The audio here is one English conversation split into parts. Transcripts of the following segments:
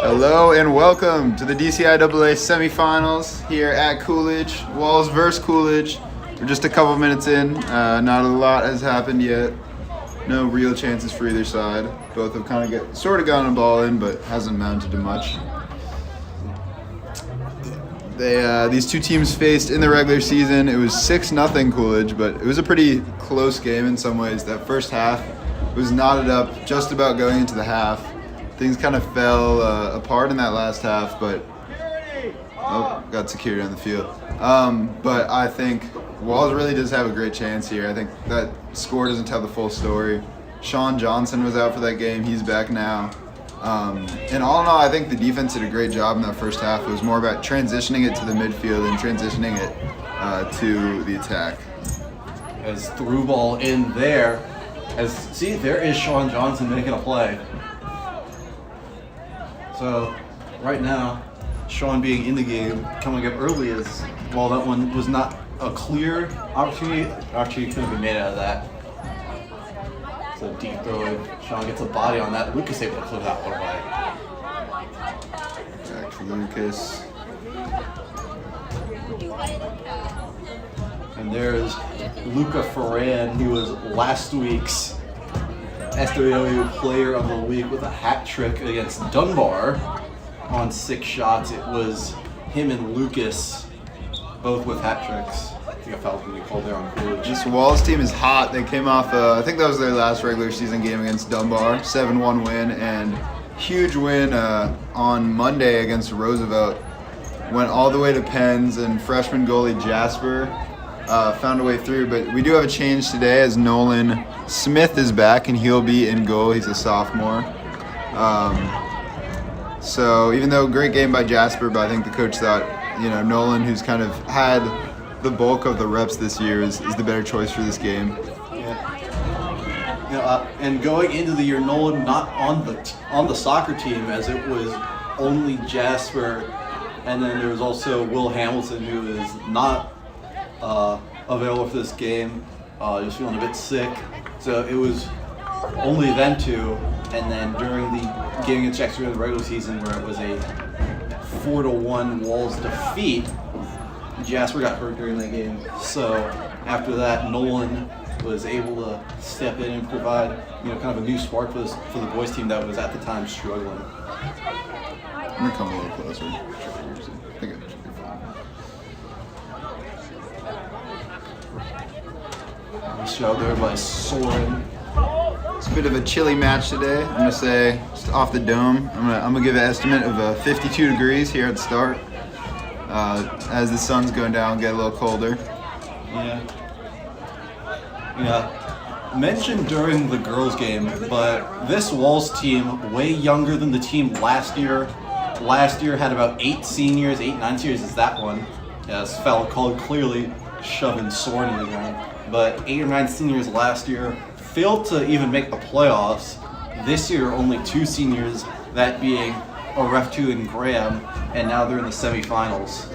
Hello and welcome to the DCIAA Semifinals here at Coolidge. Walls versus Coolidge. We're just a couple minutes in. Not a lot has happened yet. No real chances for either side. Both have kind of gotten a ball in, but hasn't amounted to much. These two teams faced in the regular season. It was 6-0 Coolidge, but it was a pretty close game in some ways. That first half was knotted up just about going into the half. Things kind of fell apart in that last half, but got security on the field. But I think Walls really does have a great chance here. I think that score doesn't tell the full story. Sean Johnson was out for that game. He's back now. And all in all, I think the defense did a great job in that first half. It was more about transitioning it to the midfield and transitioning it to the attack. As through ball in there. There is Sean Johnson making a play. So right now, Sean being in the game, coming up early is, while that one was not a clear opportunity could have been made out of that. So deep throw, Sean gets a body on that. Lucas able to clear that one away. Back to Lucas. And there's Luca Ferran. He was last week's SWW Player of the Week with a hat trick against Dunbar on 6 shots. It was him and Lucas, both with hat tricks. I think a foul can be called there on Coolidge. This Walls team is hot. They came off, I think that was their last regular season game against Dunbar, 7-1 win, and huge win on Monday against Roosevelt. Went all the way to pens, and freshman goalie Jasper found a way through. But we do have a change today as Nolan Smith is back, and he'll be in goal. He's a sophomore. So even though great game by Jasper, but I think the coach thought, Nolan, who's kind of had the bulk of the reps this year, is the better choice for this game. Yeah. And going into the year, Nolan not on the soccer team, as it was only Jasper, and then there was also Will Hamilton, who is not available for this game. Just feeling a bit sick, so it was only them two. And then during the game against Jackson in the regular season, where it was a 4-1 Walls defeat, Jasper got hurt during that game. So after that, Nolan was able to step in and provide, kind of a new spark for the boys team that was at the time struggling. I'm gonna come a little closer. I think it should be fine. Nice job there by Soren. It's a bit of a chilly match today. I'm gonna say, just off the dome, I'm gonna give an estimate of 52 degrees here at the start. As the sun's going down, get a little colder. Yeah. Mentioned during the girls' game, but this Walls team way younger than the team last year. Last year had about 9 seniors is that one. Yes, foul called clearly shoving Soren in the ground. But 8 or 9 seniors last year failed to even make the playoffs. This year, only 2 seniors, that being Oreftu and Graham, and now they're in the semifinals.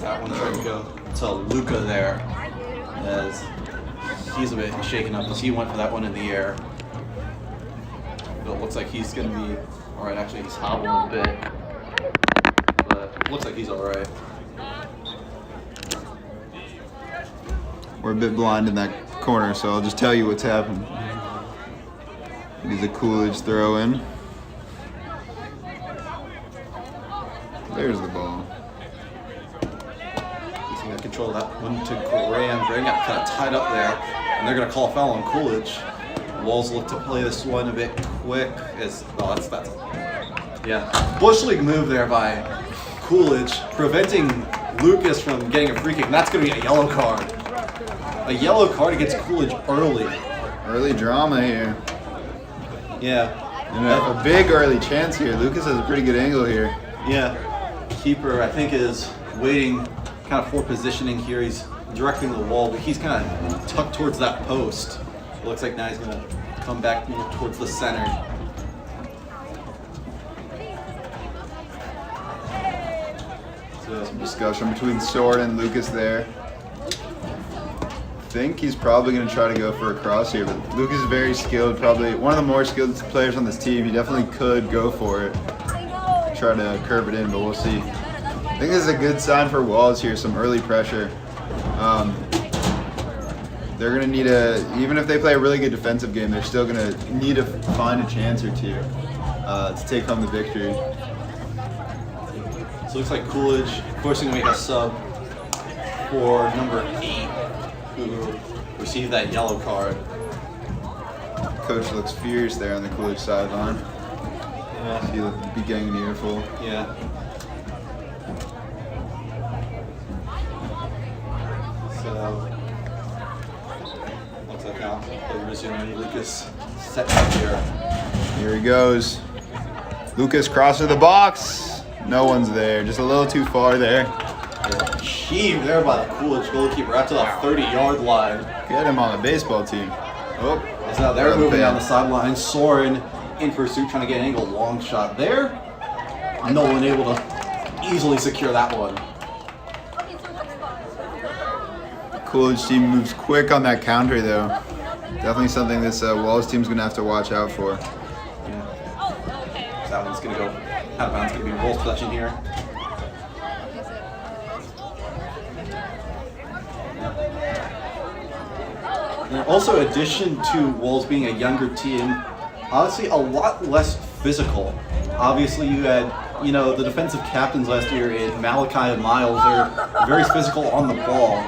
That one trying to go to Luca there, as he's a bit shaken up as he went for that one in the air. But it looks like he's going to be alright. Actually, he's hobbling a bit, but it looks like he's alright. We're a bit blind in that corner, so I'll just tell you what's happened. It is a Coolidge throw in. There's the ball. He's going to control that one to Graham. Graham got kind of tied up there, and they're going to call a foul on Coolidge. Walls look to play this one a bit quick. Bush League move there by Coolidge, preventing Lucas from getting a free kick, and that's going to be a yellow card. A yellow card against Coolidge early. Early drama here. Yeah. And a big early chance here. Lucas has a pretty good angle here. Yeah. Keeper, I think, is waiting kind of for positioning here. He's directing the wall, but he's kind of tucked towards that post. It looks like now he's going to come back more towards the center. So some discussion between Sword and Lucas there. think he's probably going to try to go for a cross here, but Lucas is very skilled, probably one of the more skilled players on this team. He definitely could go for it, try to curve it in, but we'll see. I think this is a good sign for Walls here, some early pressure. They're going to need even if they play a really good defensive game, they're still going to need to find a chance or two to take home the victory. So it looks like Coolidge forcing to make a sub for number 8, who received that yellow card. Coach looks fierce there on the Coolidge sideline. Yeah. He'll be getting an earful. Yeah. So looks like now they're resuming Lucas set up here. Here he goes. Lucas crosses the box. No one's there. Just a little too far there. Heave there by the Coolidge goalkeeper out to the 30-yard line. Get him on the baseball team. Oh, So now they're moving down the sideline. Soren in pursuit, trying to get an angle long shot there. No one able to easily secure that one. Coolidge team moves quick on that counter though. Definitely something this Walls team's gonna have to watch out for. Yeah. So that one's gonna go out of bounds. Gonna be Wolves possession here. And also, in addition to Wolves being a younger team, honestly, a lot less physical. Obviously, you had, the defensive captains last year in Malachi and Miles. They're very physical on the ball.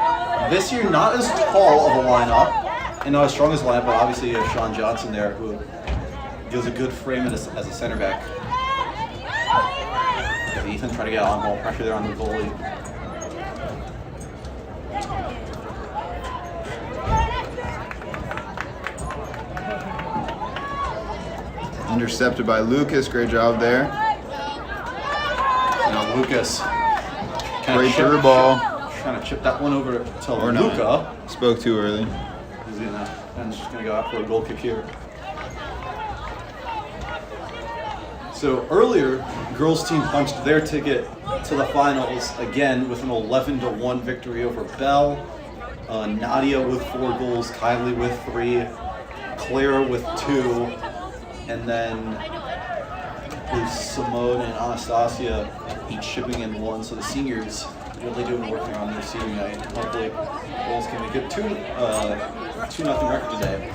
This year, not as tall of a lineup, and not as strong as a lineup, but obviously you have Sean Johnson there, who gives a good frame as a center back. Ethan trying to get on-ball pressure there on the goalie. Intercepted by Lucas. Great job there. Now Lucas. Great through ball. Trying to chip that one over to Or Luca. not. Spoke too early. And just going to go out for a goal kick here. So earlier, girls team punched their ticket to the finals again with an 11-1 victory over Bell. Nadia with 4 goals, Kylie with 3, Clara with 2, and then Simone and Anastasia each shipping in 1. So the seniors really doing work here on their senior night. Hopefully, Wolves can make it 2-0 record today.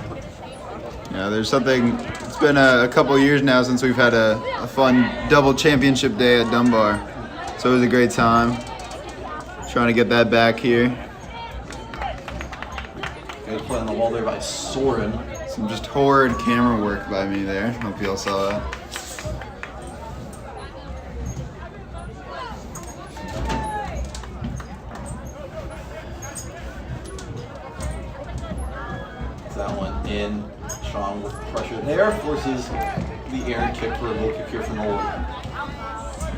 Yeah, there's something. It's been a couple years now since we've had a fun double championship day at Dunbar. So it was a great time. Trying to get that back here. Good play on the wall there by Soren. Some just horrid camera work by me there. Hope you all saw that. That one in. Sean with pressure there forces the air kick for a goal kick here from Nolan.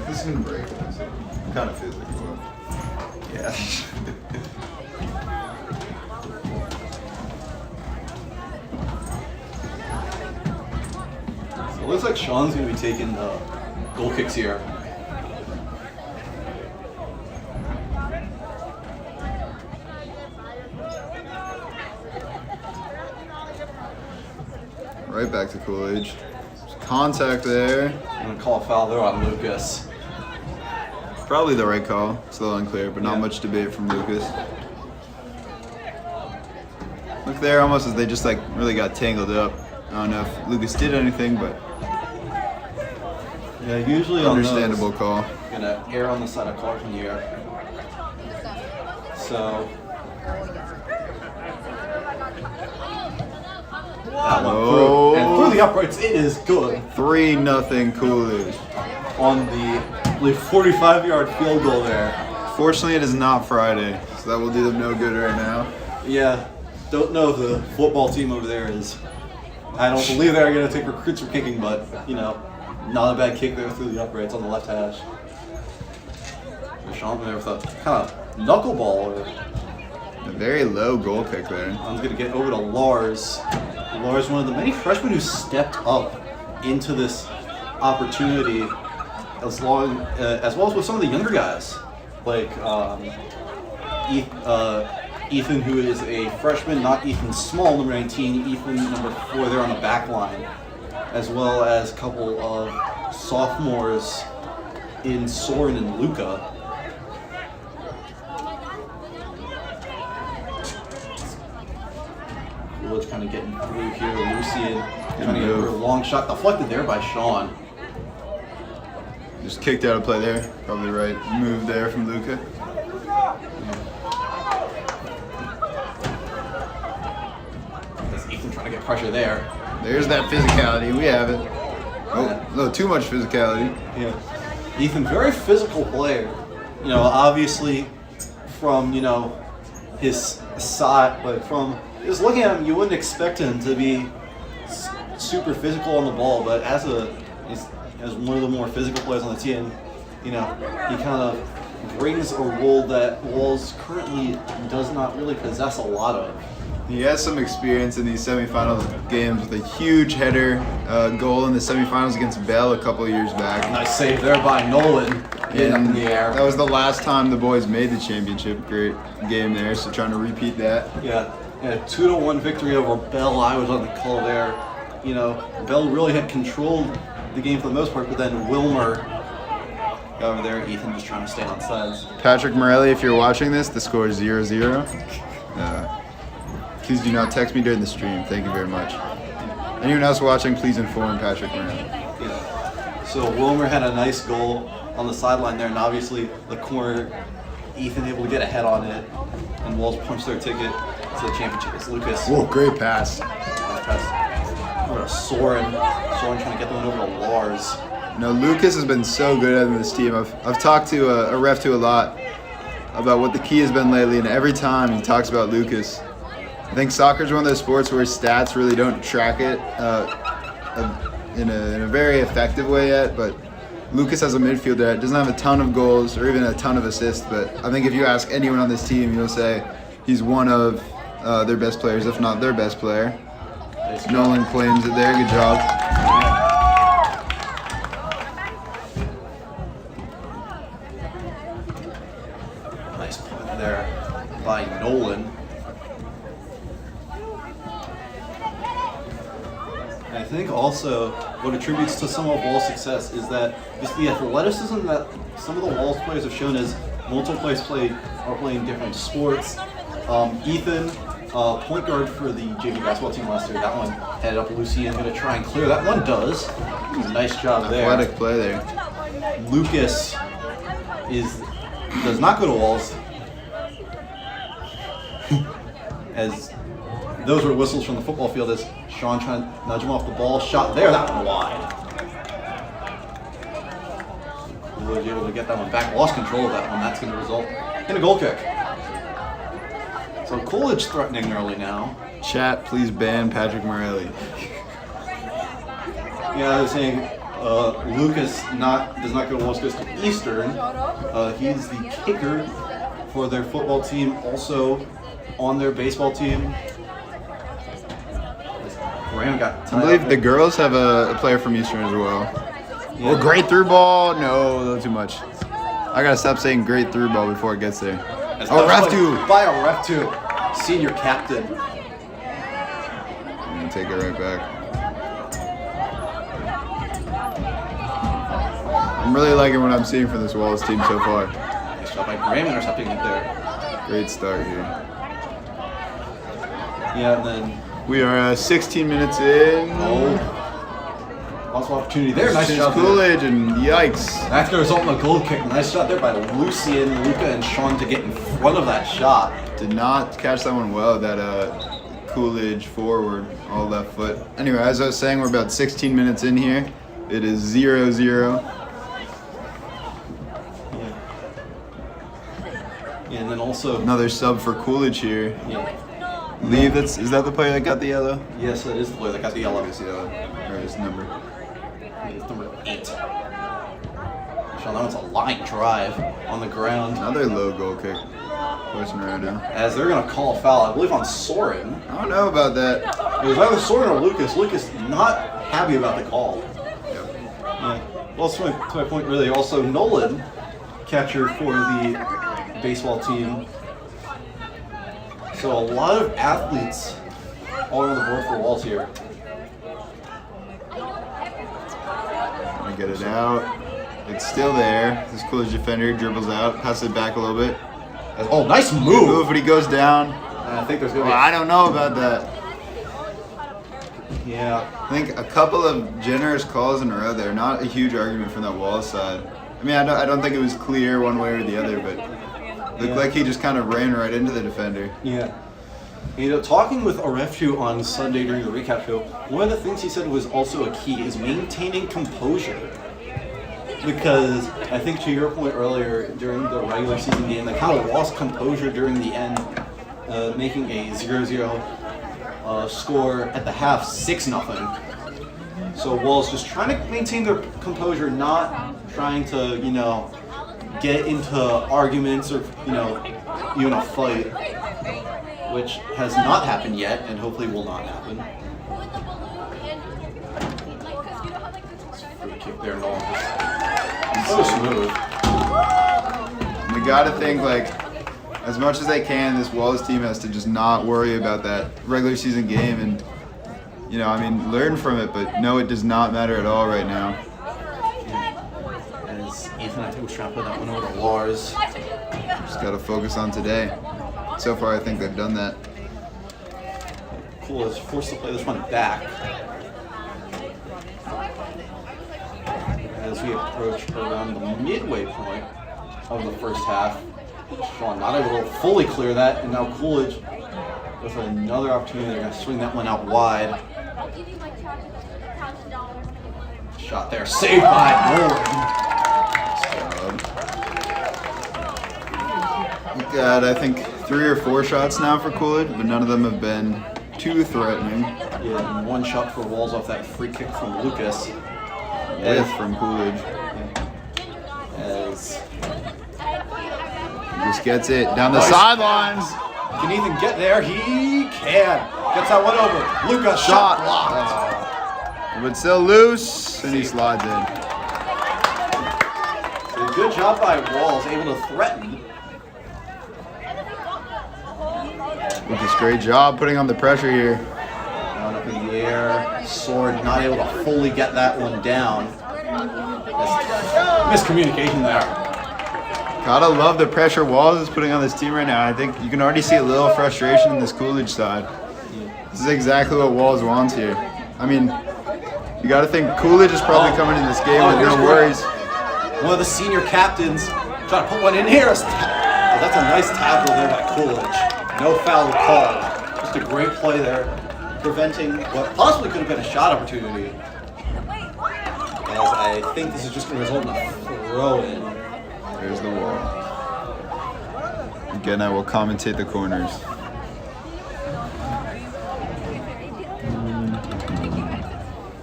This is gonna break. So it kind of feels like it will. Yeah. So it looks like Sean's gonna be taking the goal kicks here. Right back to Coolidge. There's contact there. I'm gonna call a foul there on Lucas. Probably the right call. It's a little unclear, but not Yeah. much debate from Lucas. Look there, almost as they just really got tangled up. I don't know if Lucas did anything, but Yeah, usually understandable on those, call. gonna err on the side of caution here. So that one through, and through the uprights, it is good 3-0 Coolidge. on the 45-yard field goal there. Fortunately, it is not Friday, so that will do them no good right now. Yeah, don't know if the football team over there is. I don't believe they're going to take recruits for kicking, but, not a bad kick there through the uprights on the left hash. Sean there with a kind of knuckleball. A very low goal kick there. I'm going to get over to Lars. Lars, one of the many freshmen who stepped up into this opportunity, as well as with some of the younger guys, like Ethan, who is a freshman, not Ethan Small, number 19, Ethan, number 4 there on the back line, as well as a couple of sophomores in Soren and Luca. Coolidge kind of getting through here. Lucian trying to get her long shot, deflected there by Sean. Just kicked out a play there. Probably the right move there from Luca. Ethan trying to get pressure there. There's that physicality. We have it. Oh, no, too much physicality. Yeah. Ethan, very physical player. You know, obviously from, you know, his side, but from just looking at him, you wouldn't expect him to be super physical on the ball, but as one of the more physical players on the team, you know, he kind of brings a role that Walls currently does not really possess a lot of. He has some experience in these semifinals games with a huge header goal in the semifinals against Bell a couple of years back. Nice save there by Nolan. Getting up in the air. That was the last time the boys made the championship. Great game there, so trying to repeat that. Yeah, 2-1 victory over Bell. I was on the call there. You know, Bell really had controlled the game for the most part, but then Wilmer got over there. Ethan just trying to stay on sides. Patrick Morelli, if you're watching this, the score is 0-0. Please do not text me during the stream. Thank you very much. Anyone else watching, please inform Patrick Morelli. Yeah. So Wilmer had a nice goal on the sideline there, and obviously the corner, Ethan able to get ahead on it, and Walls punched their ticket to the championship. It's Lucas. Whoa, great pass. Nice pass. Over to Soren. Soren trying to get the one over to Lars. No, Lucas has been so good at this team. I've talked to a ref a lot about what the key has been lately, and every time he talks about Lucas, I think soccer is one of those sports where stats really don't track it in a very effective way yet, but Lucas as a midfielder doesn't have a ton of goals or even a ton of assists, but I think if you ask anyone on this team, you'll say he's one of their best players, if not their best player. Nolan claims it there. Good job. Nice point there by Nolan. And I think also what attributes to some of Wall's success is that just the athleticism that some of the Walls players have shown as multiple players are playing different sports. Ethan, point guard for the JV basketball team last year, that one headed up Lucian, going to try and clear. That one does. Nice job there. Athletic play there. Lucas does not go to Walls. As those were whistles from the football field as Sean trying to nudge him off the ball. Shot there, that one wide. Coolidge able to get that one back. Lost control of that one. That's going to result in a goal kick. So Coolidge threatening early now. Chat, please ban Patrick Morelli. Yeah, I was saying Lucas does not go to Walls, goes to Eastern. He's the kicker for their football team, also on their baseball team. Graham got tied I believe up the there. girls have a player from Eastern as well. Yeah. Oh, great through ball. No, a little too much. I gotta stop saying great through ball before it gets there. Oh, ref two. By a ref two. Senior captain. I'm gonna take it right back. I'm really liking what I'm seeing from this Wallace team so far. Nice job by Graham intercepting it there. Great start here. Yeah, and then We are 16 minutes in. lots of opportunity there. Nice job there. Coolidge and yikes. That's going to result in a goal kick. Nice shot there by Lucian, Luca, and Sean to get in front of that shot. Did not catch that one well. That Coolidge forward, all left foot. Anyway, as I was saying, we're about 16 minutes in here. It is 0-0. Yeah, and then also, Another sub for Coolidge here. yeah. Lee, is that the player that got the yellow? Yes, that is the player that got the yellow. His yellow, or his number. It's number 8. Sean, that one's a line drive on the ground. Another low goal kick. Forcing around now. As they're going to call a foul, I believe on Soren. I don't know about that. It was either Soren or Lucas. Lucas not happy about the call. Yep. Yeah. Well, to my point, really, also Nolan, catcher for the baseball team. So a lot of athletes all over the board for Walls here. Gonna get it out. It's still there. This Coolidge defender dribbles out, passes it back a little bit. Oh, nice move! But he goes down. I think there's gonna be. I don't know about that. Yeah. I think a couple of generous calls in a row there. Not a huge argument from that Walls side. I mean, I don't think it was clear one way or the other, but it looked like he just kind of ran right into the defender. Yeah. You know, talking with Areftu on Sunday during the recap show, one of the things he said was also a key is maintaining composure. Because I think to your point earlier, during the regular season game, they kind of lost composure during the end, making a 0-0 score at the half, 6-0. So Walls just trying to maintain their composure, not trying to, you know, get into arguments or, you know, even a fight, which has not happened yet and hopefully will not happen. Free kick there, Nolan. So smooth. We got to think, like, as much as they can, this Walls team has to just not worry about that regular season game and, you know, I mean, learn from it, but no, it does not matter at all right now. As Ethan, I think, was trying to put that one over to Lars. Just got to focus on today. So far, I think they've done that. Cool is forced to play this one back. As we approach around the midway point of the first half. Sean not able to fully clear that, and now Coolidge with another opportunity. They're going to swing that one out wide. Shot there, saved by Nolan. We've got, I think, 3 or 4 shots now for Coolidge, but none of them have been too threatening. Yeah, and 1 shot for Walls off that free kick from Lucas. From Coolidge. As he just gets it down the sidelines. Can Ethan get there? He can. Gets that one over. Lucas shot blocked. But still loose, and he slides in. So good job by Walls, able to threaten. Lucas, great job putting on the pressure here. Down up in the air. Sword not able to fully get that one down. Miscommunication there. Gotta love the pressure Walls is putting on this team right now. I think you can already see a little frustration in this Coolidge side. This is exactly what Walls wants here. I mean, you gotta think Coolidge is probably coming in this game with no worries. One of the senior captains trying to put one in here. That's a nice tackle there by Coolidge. No foul call. Just a great play there, preventing what possibly could have been a shot opportunity. As I think this is just going to result in a throw-in. There's the wall. Again, I will commentate the corners.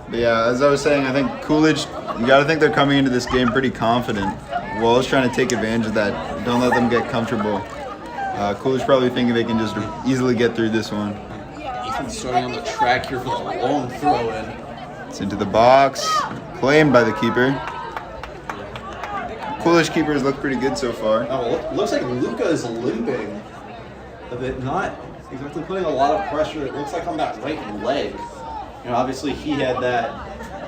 But yeah, as I was saying, I think Coolidge, you got to think they're coming into this game pretty confident. Walls trying to take advantage of that. Don't let them get comfortable. Coolidge probably thinking they can just easily get through this one. Ethan starting on the track here for the long throw-in. It's into the box. Claimed by the keeper. Coolidge keepers look pretty good so far. Oh, looks like Luca is limping a bit, not exactly putting a lot of pressure. It looks like on that right leg. You know, obviously he had that,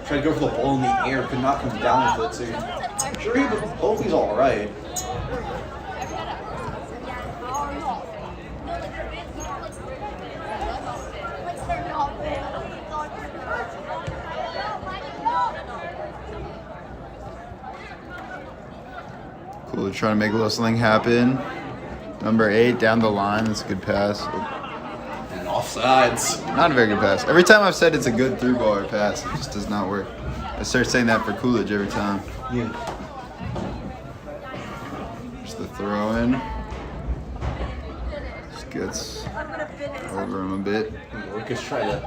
tried to go for the ball in the air, could not come down with it, so I'm sure he hope he's all right. Coolidge trying to make a little something happen. Number 8 down the line. That's a good pass. And offsides. Not a very good pass. Every time I've said it's a good through ball or pass, it just does not work. I start saying that for Coolidge every time. Yeah. Just the throw in. Just gets over him a bit. Lucas tried to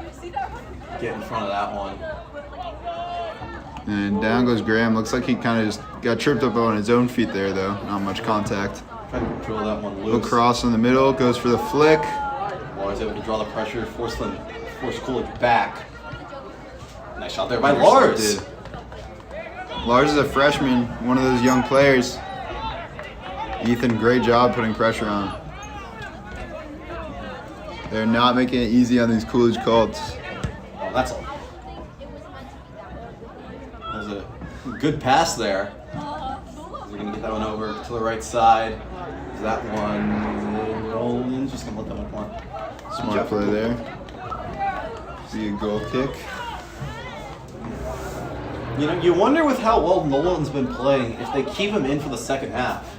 get in front of that one. And down goes Graham. Looks like he kind of just got tripped up on his own feet there, though. Not much contact. Tried to control that one loose. Little cross in the middle. Goes for the flick. Lars able to draw the pressure, force Coolidge back. Nice shot there by Lars. Lars is a freshman, one of those young players. Ethan, great job putting pressure on. They're not making it easy on these Coolidge Colts. Oh, that's a good pass there. We're going to get that one over to the right side. Is that one rolling? Just going to let that one come on. Smart play there. See a goal kick. You know, you wonder with how well Nolan's been playing if they keep him in for the second half.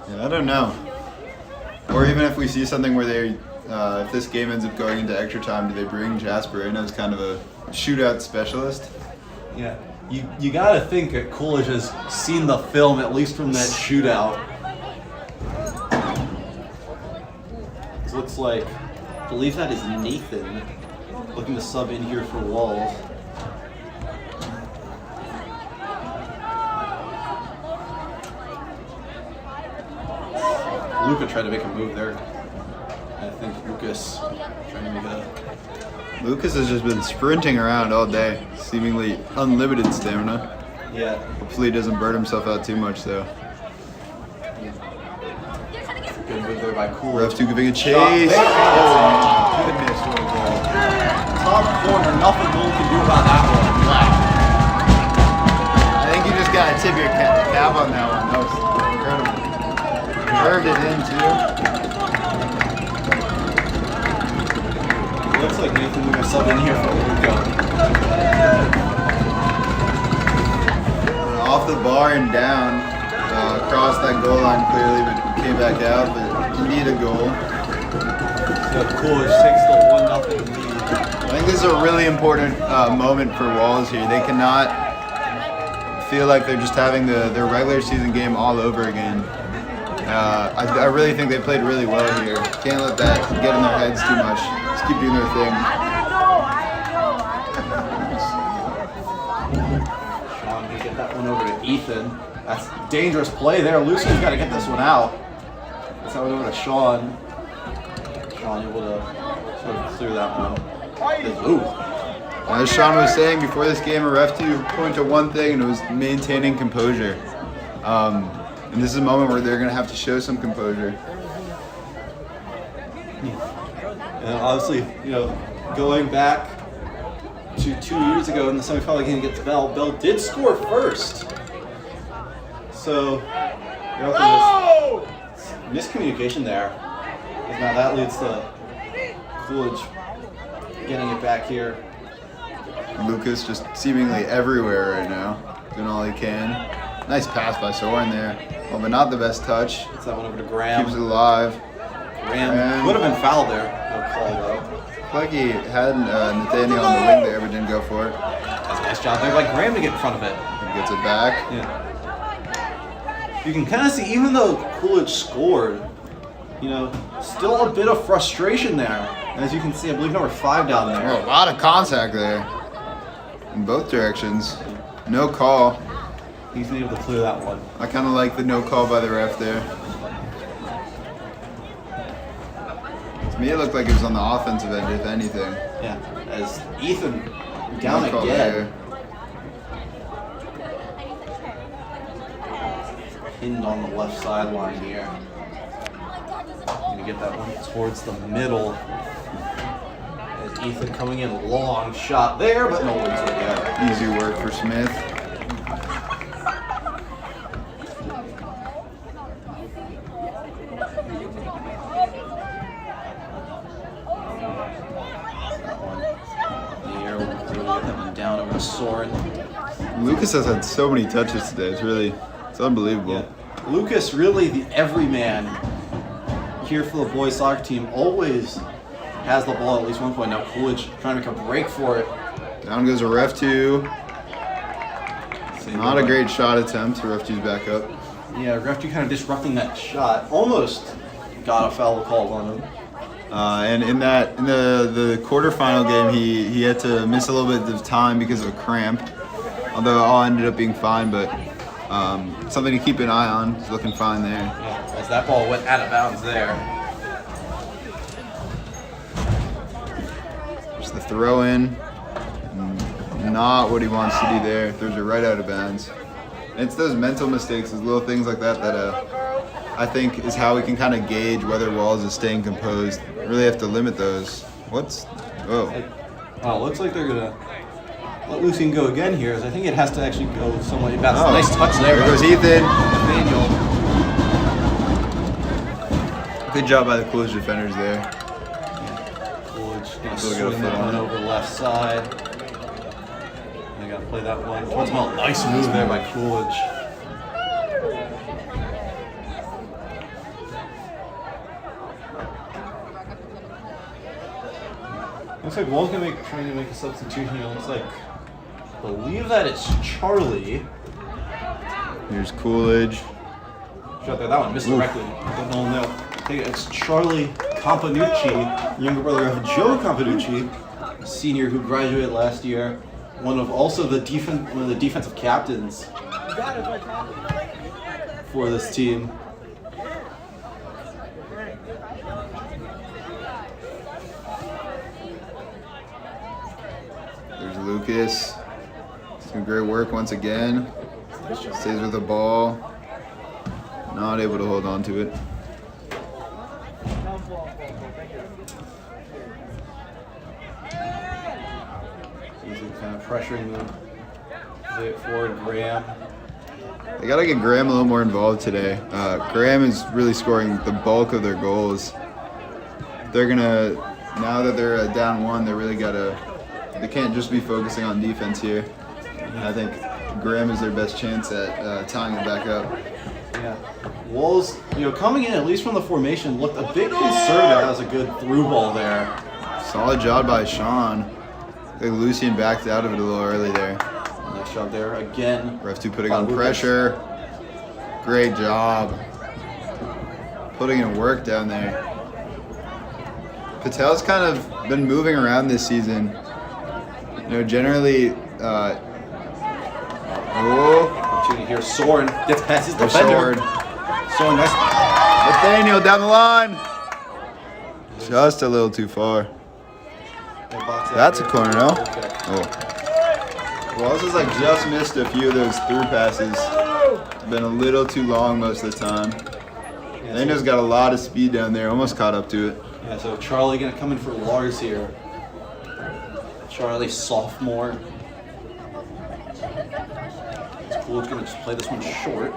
Yeah, I don't know. Or even if we see something where they, if this game ends up going into extra time, do they bring Jasper in as kind of a shootout specialist? Yeah. You got to think that Coolidge has seen the film, at least from that shootout. It looks like, I believe that is Nathan looking to sub in here for Walls. Luca tried to make a move there. I think Lucas trying to make a... Lucas has just been sprinting around all day, seemingly unlimited stamina. Yeah. Hopefully he doesn't burn himself out too much though. Good move there by Coolidge. Ref 2 giving a chase. Oh, goodness, what a goal. Top corner, nothing Nolan can do about that one. I think you just gotta tip your cap on that one. That was incredible. Curved it in too. Looks like Nathan moved himself in here for Luca. Off the bar and down. Crossed that goal line clearly, but came back out. But indeed a goal. So Coolidge takes the 1-0 lead. I think this is a really important moment for Walls here. They cannot feel like they're just having their regular season game all over again. I really think they played really well here. Can't let that get in their heads too much. Just keep doing their thing. Sean can get that one over to Ethan. That's a dangerous play there. Lucian's got to get this one out. That's that one over to Sean. Sean able to sort of clear that one. Ooh. As Sean was saying before this game, a ref to point to one thing, and it was maintaining composure. And this is a moment where they're going to have to show some composure. And obviously, you know, going back to 2 years ago in the semifinal game against Bell, Bell did score first. So, you know, this miscommunication there. Now that leads to Coolidge getting it back here. Lucas just seemingly everywhere right now, doing all he can. Nice pass by Soren there. Well, but not the best touch. Gets that one over to Graham. Keeps it alive. Graham would have been fouled there. No call though. Looked like he had Nathaniel on the wing there, but didn't go for it. That's a nice job there by Graham to get in front of it. He gets it back. Yeah. You can kind of see, even though Coolidge scored, you know, still a bit of frustration there. And as you can see, I believe number 5 down there. Oh, a lot of contact there in both directions. No call. He's been able to clear that one. I kind of like the no call by the ref there. To me, it looked like it was on the offensive end, if anything. Yeah, as Ethan down No call again. there. Pinned on the left sideline here. Gonna get that one towards the middle. As Ethan coming in, long shot there, but no one's there. Easy work for Smith. Soren. Lucas has had so many touches today. It's unbelievable. Yeah. Lucas, really the everyman here for the boys soccer team, always has the ball at least one point. Now Coolidge trying to make a break for it. Down goes a ref 2. Not a great shot attempt. Ref 2's back up. Yeah, ref 2 kind of disrupting that shot. Almost got a foul called on him. And in the quarterfinal game, he had to miss a little bit of time because of a cramp. Although it all ended up being fine, but something to keep an eye on. He's looking fine there. Yeah, as that ball went out of bounds there. Just the throw in. Not what he wants to do there. Throws it right out of bounds. And it's those mental mistakes, those little things like that that I think, is how we can kind of gauge whether Walls is staying composed. Really have to limit those. Whoa. Oh, looks like they're gonna let Lucien go again here. As I think it has to actually go somewhat. That's Oh, a nice touch there. There goes Ethan. Daniel. Good job by the Coolidge defenders there. Coolidge gonna Still got a swing foot that on one it. over left side. They gotta play that one. Nice move there by Coolidge. Looks like Wall's gonna trying to make a substitution here. Looks like, I believe that it's Charlie. Here's Coolidge. Shot there, that one misdirected. No. I think it's Charlie Companucci, younger brother of Joe Companucci, senior who graduated last year. One of the defensive captains for this team. There's Lucas. Some great work once again. Stays with the ball. Not able to hold on to it. He's kind of pressuring the forward Graham. They gotta get Graham a little more involved today. Graham is really scoring the bulk of their goals. They're gonna, now that they're down one, they can't just be focusing on defense here. I think Graham is their best chance at tying it back up. Yeah. Walls, coming in at least from the formation, looked a bit conservative. That was a good through ball there. Solid job by Sean. I think Lucien backed out of it a little early there. Nice job there again. Ref 2 putting on pressure. Great job. Putting in work down there. Patel's kind of been moving around this season. Generally, Opportunity here. Soren gets past his defender. Soren, nice. Nathaniel down the line. Just a little too far. That's a corner, no? Oh. Wells has just missed a few of those through passes. Been a little too long most of the time. Nathaniel's got a lot of speed down there. Almost caught up to it. Yeah, so Charlie gonna come in for Lars here. Charlie, sophomore. Coolidge gonna just play this one short.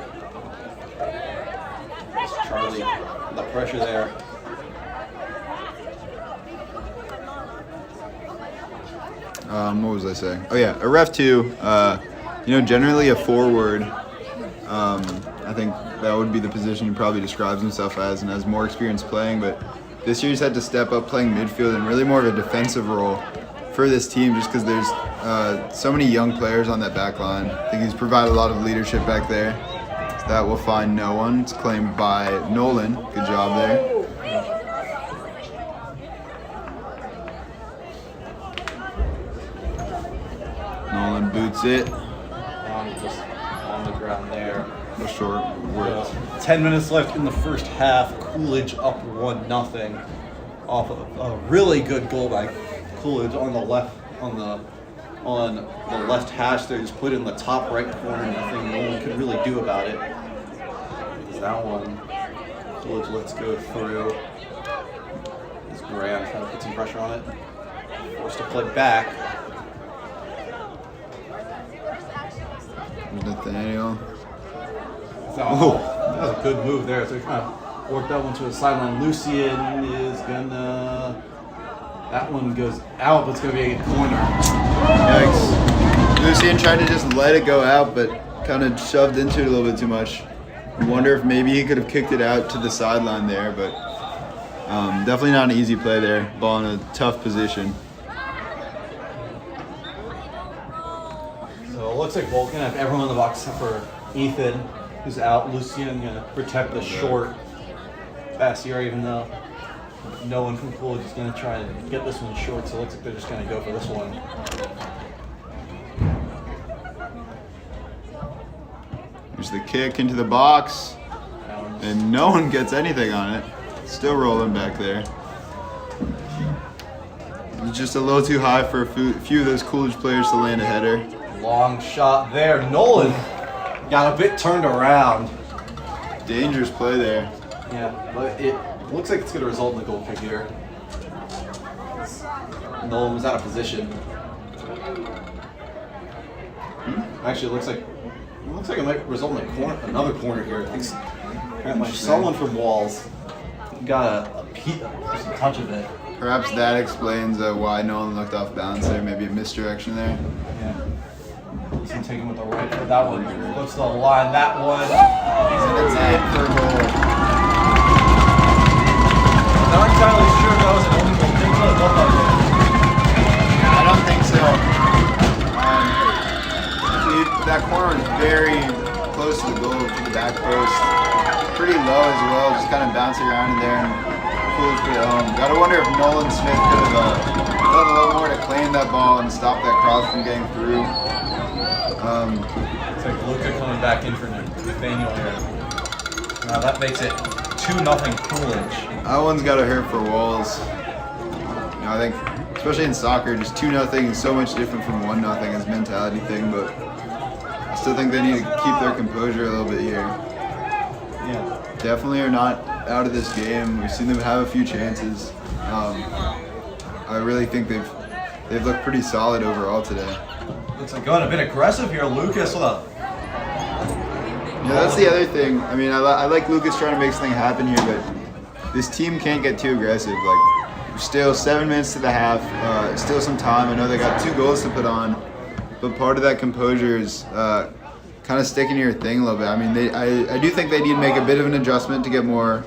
Charlie, the pressure there. What was I saying? Oh yeah, a ref 2. Generally a forward. I think that would be the position he probably describes himself as, and has more experience playing. But this year he's had to step up playing midfield and really more of a defensive role for this team, just because there's so many young players on that back line. I think he's provided a lot of leadership back there. So that will find no one. It's claimed by Nolan. Good job there. Nolan boots it. Just on the ground there. The short work. 10 minutes left in the first half. Coolidge up 1-0 off of a really good goal by Coolidge on the left on the left hash there, just put it in the top right corner. Nothing no one could really do about it. That one, Coolidge lets go through. It's Graham trying to put some pressure on it. Forced to play back. Nathaniel. Oh, that was a good move there. So he kind of worked that one to the sideline. Lucien is gonna. That one goes out, but it's gonna be a corner. Yikes. Lucien tried to just let it go out, but kind of shoved into it a little bit too much. I wonder if maybe he could have kicked it out to the sideline there, but definitely not an easy play there. Ball in a tough position. So it looks like Vulcan have everyone in the box except for Ethan, who's out. Lucien gonna protect the short pass here, even though no one from Coolidge is gonna try to get this one short. So it looks like they're just gonna go for this one. There's the kick into the box, and no one gets anything on it. Still rolling back there. It's just a little too high for a few of those Coolidge players to land a header. Long shot there. Nolan got a bit turned around. Dangerous play there. Yeah, but it looks like it's going to result in a goal kick here. Nolan was out of position. Actually, it looks like it might result in another corner here. I think someone from Walls got just a touch of it. Perhaps that explains why Nolan looked off balance there. Maybe a misdirection there. Yeah. He's gonna take him with the right foot. That one goes to the line. That one is in the net for a goal. Not entirely sure that was an own goal. Didn't really look like it. I don't think so. That corner was very close to the goal, to the back post. Pretty low as well, just kind of bouncing around in there. And Coolidge put it home. Gotta wonder if Nolan Smith could have done a little more to claim that ball and stop that cross from getting through. It's like Luca coming back in for Nathaniel here. Now that makes it 2-0 Coolidge. That one's gotta hurt for Walls. You know, I think, especially in soccer, just 2-0 is so much different from 1-0 as a mentality thing, but I still think they need to keep their composure a little bit here. Yeah. Definitely are not out of this game. We've seen them have a few chances. I really think they've looked pretty solid overall today. Looks like going a bit aggressive here, Lucas. Yeah, that's the other thing. I mean, I like Lucas trying to make something happen here, but this team can't get too aggressive. Like, we're still 7 minutes to the half. Still some time. I know they got 2 goals to put on, but part of that composure is kind of sticking to your thing a little bit. I mean, I do think they need to make a bit of an adjustment to get more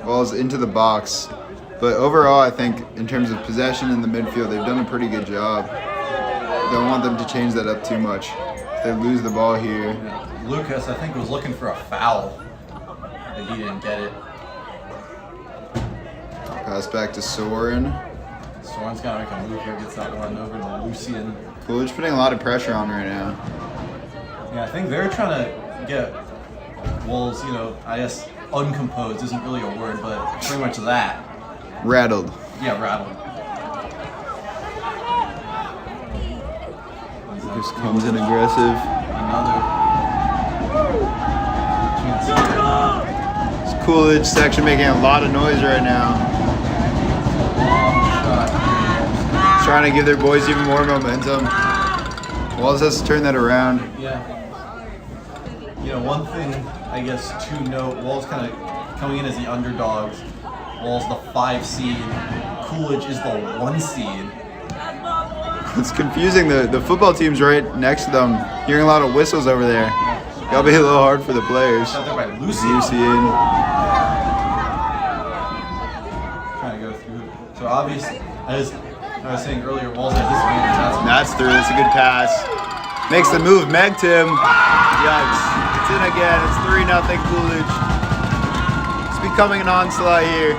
balls into the box. But overall, I think in terms of possession in the midfield, they've done a pretty good job. Don't want them to change that up too much. If they lose the ball here. Lucas, I think, was looking for a foul, but he didn't get it. Pass back to Soren. Soren's got to make a move here, gets that one over to Lucian. Coolidge putting a lot of pressure on right now. Yeah, I think they're trying to get Wolves, I guess uncomposed isn't really a word, but pretty much that. Rattled. Yeah, rattled. Just comes in aggressive. Another chance. This Coolidge section making a lot of noise right now. Trying to give their boys even more momentum. Walls has to turn that around. Yeah. One thing I guess to note, Walls kind of coming in as the underdogs. Walls the 5 seed. Coolidge is the 1 seed. It's confusing. The football team's right next to them. Hearing a lot of whistles over there. Gotta be a little hard for the players. Shot there by Lucian. Trying to go through. So obviously, as I was saying earlier, Walls had disadvantage. That's through. That's a good pass. Makes the move. Meg Tim. Yikes. It's in again. It's 3-0 Coolidge. It's becoming an onslaught here.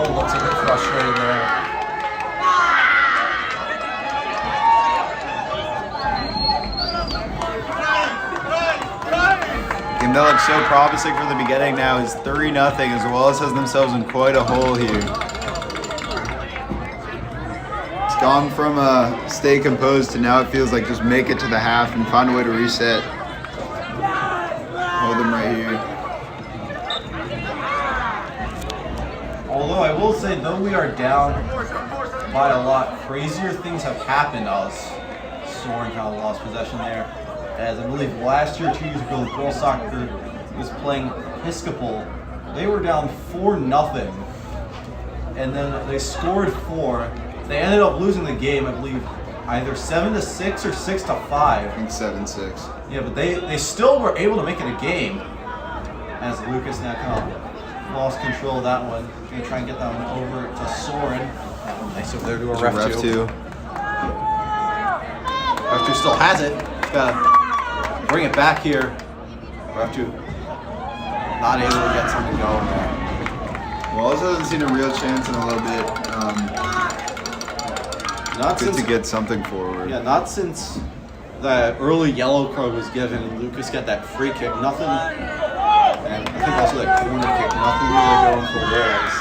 Looks a bit frustrated there. Game that looks so promising from the beginning now is 3-0 as well as has themselves in quite a hole here. It's gone from stay composed to now it feels like just make it to the half and find a way to reset. Hold them right here. Although I will say, though we are down by a lot, crazier things have happened to us. Soren kind of lost possession there. As I believe last year, 2 years ago, girls soccer was playing Episcopal. They were down 4-0, and then they scored 4. They ended up losing the game, I believe, either 7-6 or 6-5. I think 7-6. Yeah, but they still were able to make it a game. As Lucas now kind of lost control of that one. Gonna try and get that one over to Soren. Nice over there to a ref two. Ref two still has it. Gotta bring it back here. Ref two not able to get something going there. Walls hasn't seen a real chance in a little bit. Not Good since to get something forward. Yeah, not since the early yellow card was given and Lucas got that free kick. Nothing. And I think also that corner kick, nothing really going for Walls.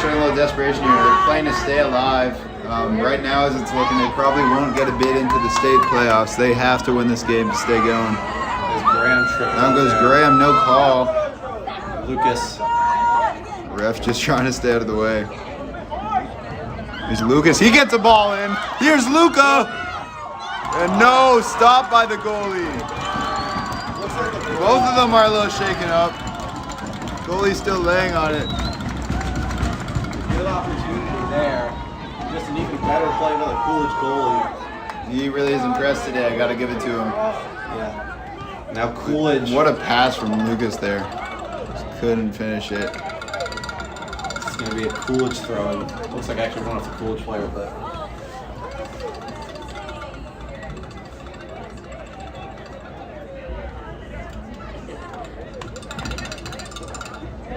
showing a little desperation here. They're playing to stay alive. Right now, as it's looking, they probably won't get a bid into the state playoffs. They have to win this game to stay going. There's Graham tripped. Down goes Graham, no call. Lucas. Ref just trying to stay out of the way. Here's Lucas. He gets a ball in. Here's Luca. And no, stopped by the goalie. Both of them are a little shaken up. Goalie's still laying on it. Good opportunity there. Just an even better play by the Coolidge goalie. He really is impressed today. I got to give it to him. Yeah. Now Coolidge. What a pass from Lucas there. Just couldn't finish it. It's going to be a Coolidge throw. It looks like actually one off the Coolidge player, but.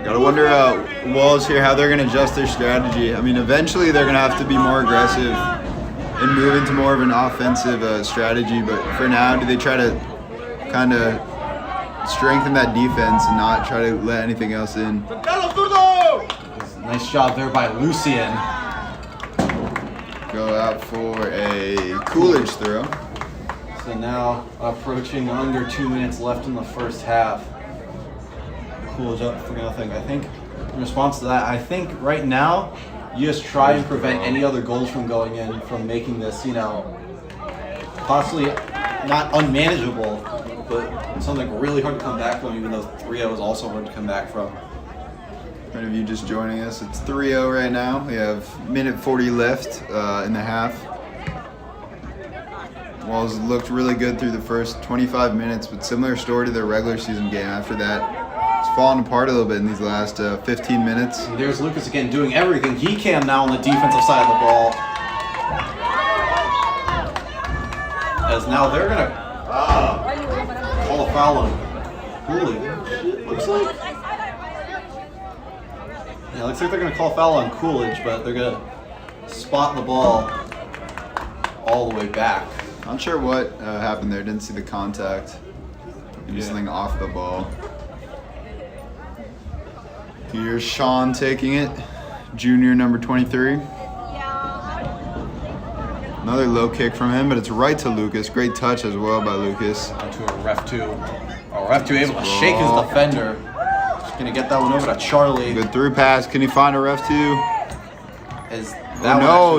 Gotta wonder Walls here how they're gonna adjust their strategy. I mean, eventually they're gonna have to be more aggressive and move into more of an offensive strategy. But for now, do they try to kind of strengthen that defense and not try to let anything else in? Nice job there by Lucien. Go out for a Coolidge throw. So now approaching under 2 minutes left in the first half. Coolidge up for nothing. I think in response to that, I think right now you just try and prevent any other goals from going in, from making this, possibly not unmanageable, but something really hard to come back from, even though 3-0 is also hard to come back from. For any of you just joining us, it's 3-0 right now. We have minute 40 left in the half. Walls looked really good through the first 25 minutes, but similar story to their regular season game. After that, it's fallen apart a little bit in these last 15 minutes. And there's Lucas again doing everything he can now on the defensive side of the ball. As now they're going to call a foul on Coolidge. Looks like. Yeah, looks like they're going to call a foul on Coolidge, but they're going to spot the ball all the way back. Not sure what happened there. Didn't see the contact. Maybe something off the ball. Here's Sean taking it. Junior number 23. Another low kick from him, but it's right to Lucas. Great touch as well by Lucas. To a ref two. Oh, ref two able to shake his defender. Just going to get that one over to Charlie. Good through pass. Can he find a ref two?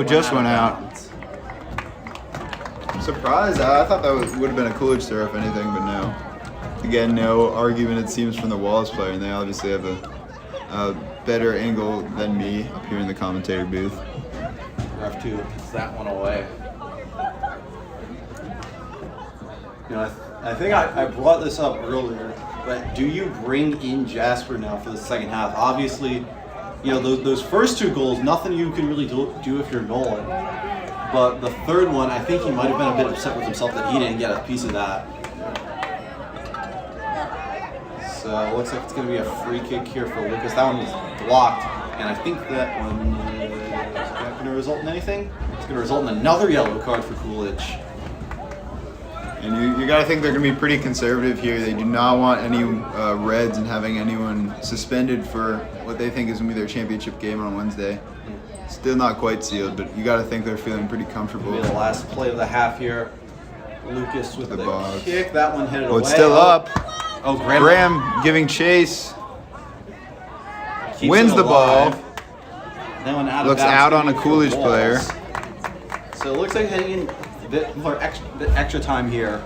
Just went out. I'm surprised. I thought that would have been a Coolidge throw if anything, but no. Again, no argument it seems from the Walls player, and they obviously have a better angle than me up here in the commentator booth. Ref 2 gets that one away. I think I brought this up earlier, but do you bring in Jasper now for the second half? Obviously, those first two goals, nothing you can really do if you're Nolan. But the third one, I think he might have been a bit upset with himself that he didn't get a piece of that. So it looks like it's going to be a free kick here for Lucas. That one is blocked, and I think that one is not going to result in anything. It's going to result in another yellow card for Coolidge. And you got to think they're going to be pretty conservative here. They do not want any Reds and having anyone suspended for what they think is going to be their championship game on Wednesday. Still not quite sealed, but you got to think they're feeling pretty comfortable. It'll be the last play of the half here. Lucas with the kick. That one hit it away. It's still up. Oh, Graham giving chase. Wins the ball. Looks out on a Coolidge player. So it looks like heading in a bit more extra time here.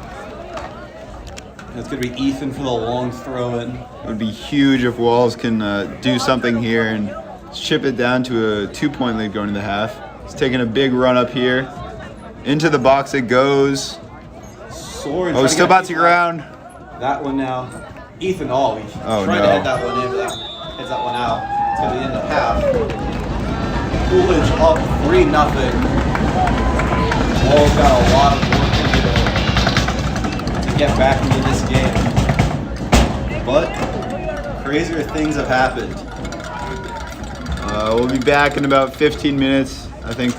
It's going to be Ethan for the long throw in. It would be huge if Walls can do something here and chip it down to a 2-point lead going into the half. He's taking a big run up here. Into the box it goes. He's still bouncing around. That one now. Ethan, trying to hit that one in, but hits that one out. It's going to be the end of half. Coolidge up 3-0. Walls got a lot of work to get back into this game. But crazier things have happened. We'll be back in about 15 minutes. I think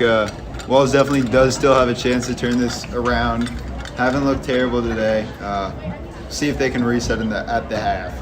Walls definitely does still have a chance to turn this around. Haven't looked terrible today. See if they can reset at the half.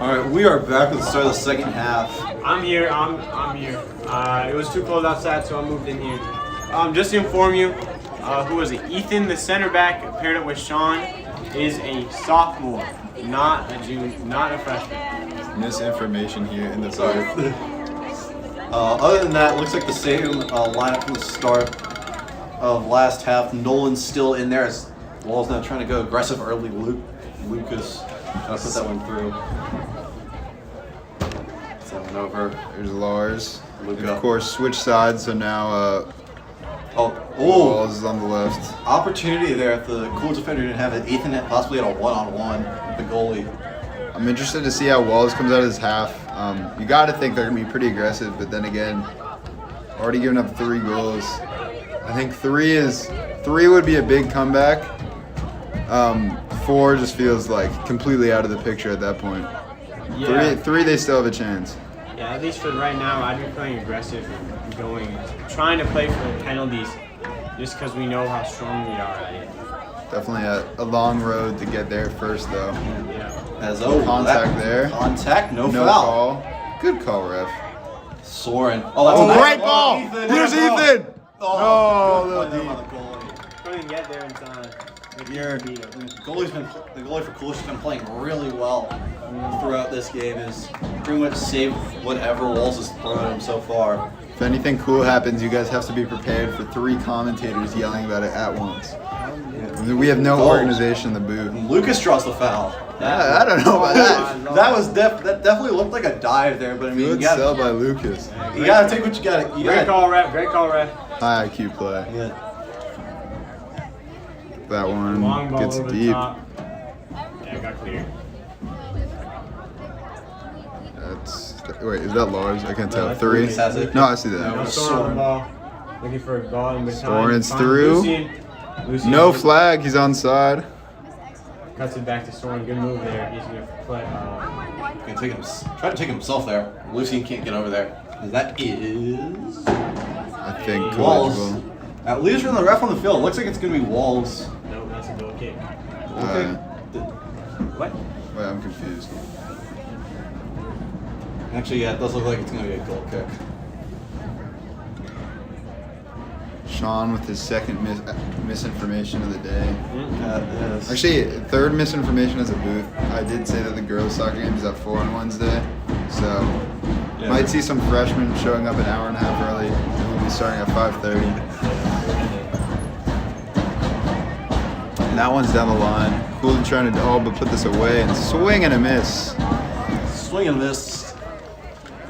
All right, we are back with the start of the second half. I'm here. I'm here. It was too cold outside, so I moved in here. Just to inform you, who was it? Ethan, the center back, paired up with Sean, is a sophomore, not a junior, not a freshman. Misinformation here in the booth. Other than that, looks like the same lineup from the start of last half. Nolan's still in there as Wall's now trying to go aggressive early. Lucas trying to put that one through. Send one over. There's Lars. Luca. And of course, switch sides, so now Oh, Walls is on the left. opportunity there if the Coolidge defender didn't have it. Ethan had possibly had a one-on-one with the goalie. I'm interested to see how Walls comes out of this half. You got to think they're going to be pretty aggressive, but then again, already giving up 3 goals. I think 3 would be a big comeback. 4 just feels like completely out of the picture at that point. Yeah. 3 they still have a chance. Yeah, at least for right now, I'd be playing aggressive and trying to play for the penalties, just because we know how strong we are at it. Definitely a long road to get there first, though. Yeah. As Contact there. Contact, no No foul. call. Good call, ref. Soren. Oh, that's a Oh, nice great ball! Here's Ethan! Oh, little good play deep. by the goalie. Couldn't get there in time. The goalie for Coolidge has been playing really well throughout this game. Has pretty much saved whatever Walls has thrown at him so far. If anything cool happens, you guys have to be prepared for 3 commentators yelling about it at once. We have no organization in the booth. Lucas draws the foul. I don't know about that. That definitely looked like a dive there, but I mean, Good sell by Lucas. you gotta take what you gotta. Great call, ref. Great call, ref. High IQ play. Yeah. That one Long ball gets over the deep. top. Yeah, it got clear. Wait, is that Lars? I can't tell. that's 3? Lucas has it. No, I see No, that. Soren on the ball. Looking for a ball in between. Soren's through. Lucian No flag. He's onside. Cuts it back to Soren. Good move there. He's gonna play. Try to take himself there. Lucian can't get over there. That is I think Walls. Coolidge will. At least from the ref on the field, it looks like it's gonna be Walls. No, that's a goal kick. What? Wait, I'm confused. Actually, yeah, it does look like it's gonna be a goal kick. Sean with his second misinformation of the day. Yes. Actually, 3rd misinformation as a booth. I did say that the girls' soccer game is at 4 on Wednesday, so Yeah. might see some freshmen showing up an hour and a half early. And we'll be starting at 5:30. And that one's down the line. Coolidge trying to all but put this away and swing and a miss. Swing and miss.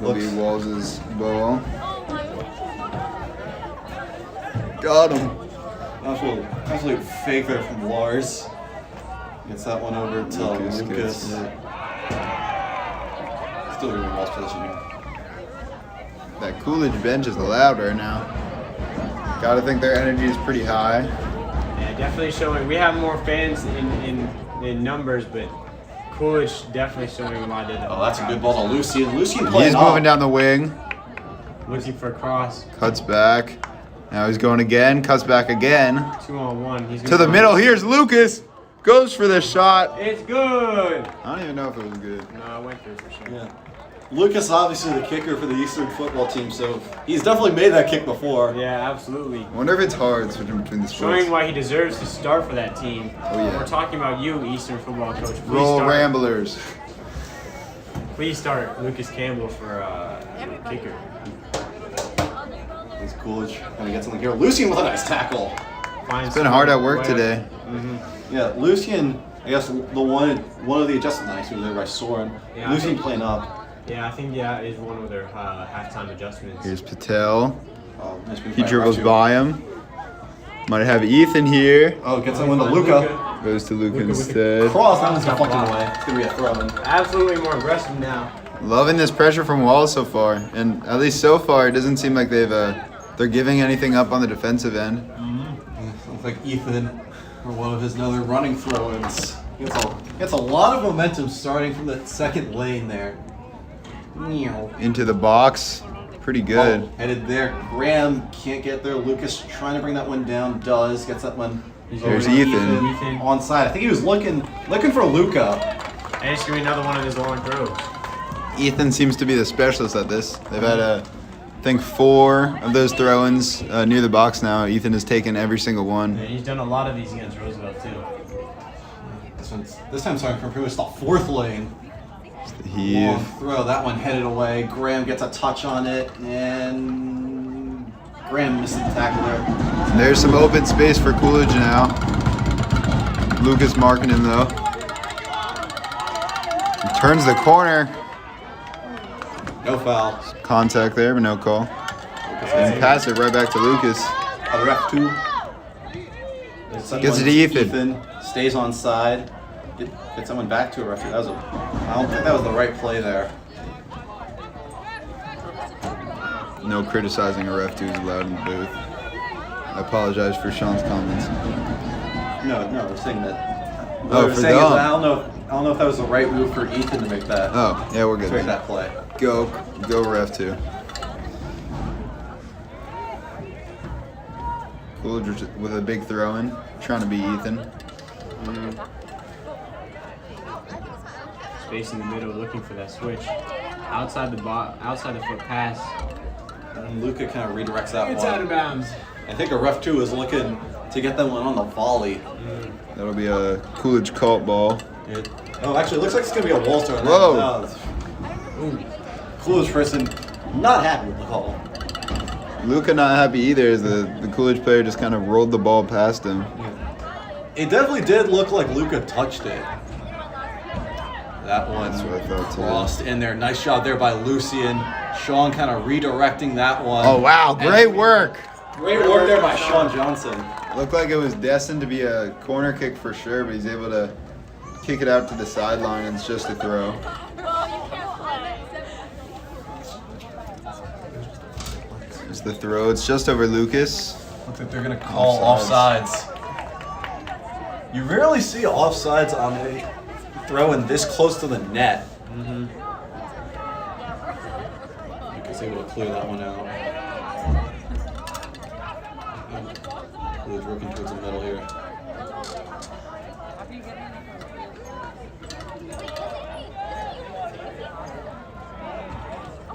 Will be Walls' ball. Got him. Absolute fake there from Lars. Gets that one over to Lucas Lucas. gets it. Still in Walls' position here. That Coolidge bench is loud right now. Gotta think their energy is pretty high. Yeah, definitely showing. We have more fans in numbers, but Coolidge definitely showing a lot of. Oh, that's a good ball to Lucian. Lucian playing He's up. moving down the wing. Looking for a cross. Cuts back. Now he's going again. Cuts back again. 2-on-1. He's To the middle. Here's Lucas. Goes for the shot. It's good. I don't even know if it was good. No, I went through for sure. Yeah. Lucas obviously the kicker for the Eastern football team, so he's definitely made that kick before. Yeah, absolutely. I wonder if it's hard switching between the sports. Showing why he deserves to start for that team. Oh, yeah. We're talking about you, Eastern football coach. Please Roll start. Ramblers. Please start Lucas Campbell for kicker. He's Coolidge gonna get something here. Lucian with a nice tackle. It's been hard at work today. Yeah, Lucian. I guess one of the adjusted nights was there by Soren. Yeah, I Lucian think- playing up. Yeah, I think is one of their halftime adjustments. Here's Patel. Nice move He by dribbles Raju. by him. Might have Ethan here. Oh, gets that one to Luca. Goes to Luca Luka with the instead. Cross, that one's deflected away. It's gonna be a throw-in. Absolutely more aggressive now. Loving this pressure from Walls so far, and at least so far, it doesn't seem like they're giving anything up on the defensive end. Looks like Ethan, or one of his other running throw-ins. Gets a lot of momentum starting from the second lane there. Into the box, pretty good. Oh, headed there. Graham can't get there. Lucas trying to bring that one down. Does gets that one. Here's over to Ethan. Onside. I think he was looking for Luca. And it's going to be another one of his long throws. Ethan seems to be the specialist at this. They've had, I think, 4 of those throw-ins near the box now. Ethan has taken every single one. And he's done a lot of these against Roosevelt, too. This time starting from pretty much the 4th lane. Heave. Long throw. That one headed away. Graham gets a touch on it, and Graham misses the tackle there. There's some open space for Coolidge now. Lucas marking him, though. He turns the corner. No foul. Contact there, but no call. And pass it right back to Lucas. A ref 2. Gets it to Ethan. Stays on side. Get someone back to a ref 2. I don't think that was the right play there. No criticizing a ref 2 is allowed in the booth. I apologize for Sean's comments. No, we're saying that. Oh, we're for saying them. I don't know if that was the right move for Ethan to make that. Oh, yeah, we're To good. make that play. Go ref 2. Coolidge with a big throw-in, trying to beat Ethan. Space in the middle, looking for that switch. Outside the foot pass. And Luca kind of redirects that It's one. out of bounds. I think a ref 2 is looking to get that one on the volley. That'll be a Coolidge cult ball. Actually, it looks like it's going to be a wall start. Whoa. Coolidge person not happy with the call. Luca not happy either, as the Coolidge player just kind of rolled the ball past him. It definitely did look like Luca touched it. That one That's what I thought too. crossed in there. Nice job there by Lucian. Sean kind of redirecting that one. Oh, wow, great work. Great work there by Sean Johnson. Looked like it was destined to be a corner kick for sure, but he's able to kick it out to the sideline, and it's just a throw. It's the throw. It's just over Lucas. Looks like they're going to call offsides. You rarely see offsides on a throw in this close to the net. Lucas able to clear that one out. Coolidge working towards the middle here.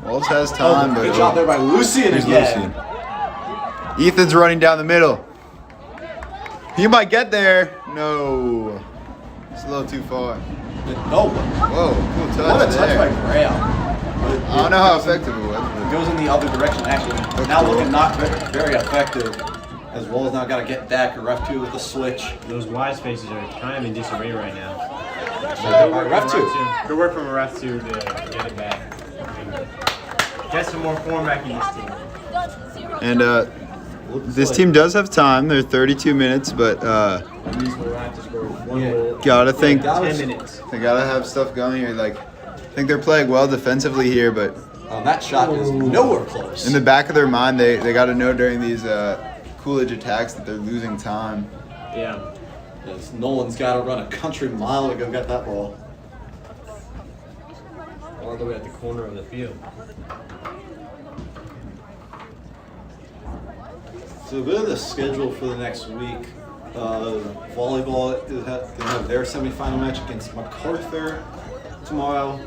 Waltz has time, but Good job there by Lucian here's again. Lucian. Ethan's running down the middle. He might get there. No. It's a little too far. No. Whoa, cool touch What a touch there. by Graham. I don't know how effective it was. It goes in the other direction, actually. Now looking not very effective. As well as now got to get back. A ref 2 with the switch. Those wide spaces are kind of in disarray right now. Ref 2. Good work from a ref 2 to get it back. Get some more form back in this team. And this team does have time. They're 32 minutes, but At least we'll have to score one goal. gotta think 10 minutes. they gotta have stuff going here. Like, I think they're playing well defensively here, but That shot is nowhere close. in the back of their mind, they got to know during these Coolidge attacks that they're losing time. Yeah. Yes, Nolan's got to run a country mile to go get that ball. All the way at the corner of the field. So a bit of the schedule for the next week. Volleyball is going to have their semifinal match against MacArthur tomorrow.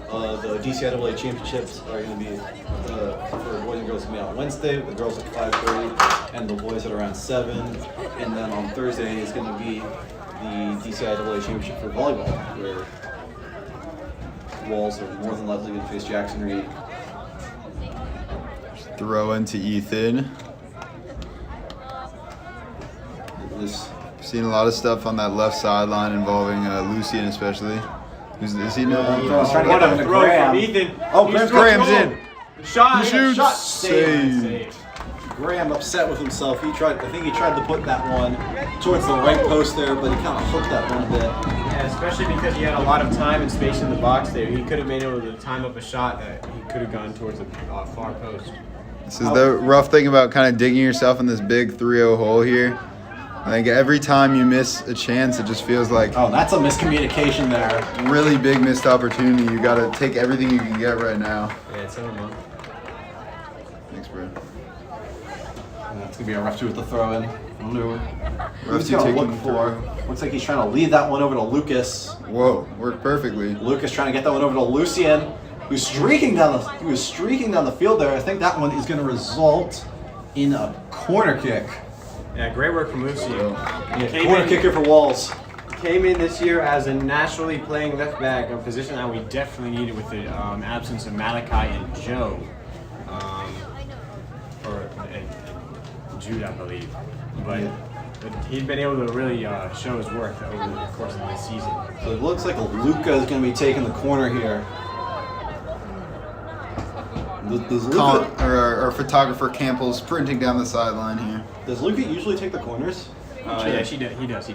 The DCIAA championships are going to be for boys and girls going to be on Wednesday. The girls at 5:30 and the boys at around 7. And then on Thursday is going to be the DCIAA championship for volleyball, where Walls are more than likely going to face Jackson Reed. Throw into Ethan. This Seen a lot of stuff on that left sideline involving Lucian, especially. Is he no? He's trying to What get a that throw Graham. from Ethan. Oh, He's Graham's thrown. in. Shot. He shoots. Shot. Save. Graham upset with himself. I think he tried to put that one towards the right post there, but he kind of hooked that one a bit. Yeah, especially because he had a lot of time and space in the box there. He could have been able to time up a shot that he could have gone towards the far post. This is the rough thing about kind of digging yourself in this big 3-0 hole here. I think every time you miss a chance, it just feels like Oh, that's a miscommunication there. really big missed opportunity. You got to take everything you can get right now. Yeah, it's on Thanks, bro. And that's going to be a rough 2 with the throw in. I wonder Rough who's two going to taking look for. Looks like he's trying to lead that one over to Lucas. Whoa, worked perfectly. Lucas trying to get that one over to Lucien, who's streaking down the field there. I think that one is going to result in a corner kick. Yeah, great work from Lucio. Yeah, corner kicker for Walls. Came in this year as a naturally playing left back, a position that we definitely needed with the absence of Malachi and Joe. And Jude, I believe. But he'd been able to really show his worth over the course of this season. So it looks like Luca is going to be taking the corner here. Does Luca, Our photographer Campbell sprinting down the sideline here. does Luca usually take the corners? Yeah, he does.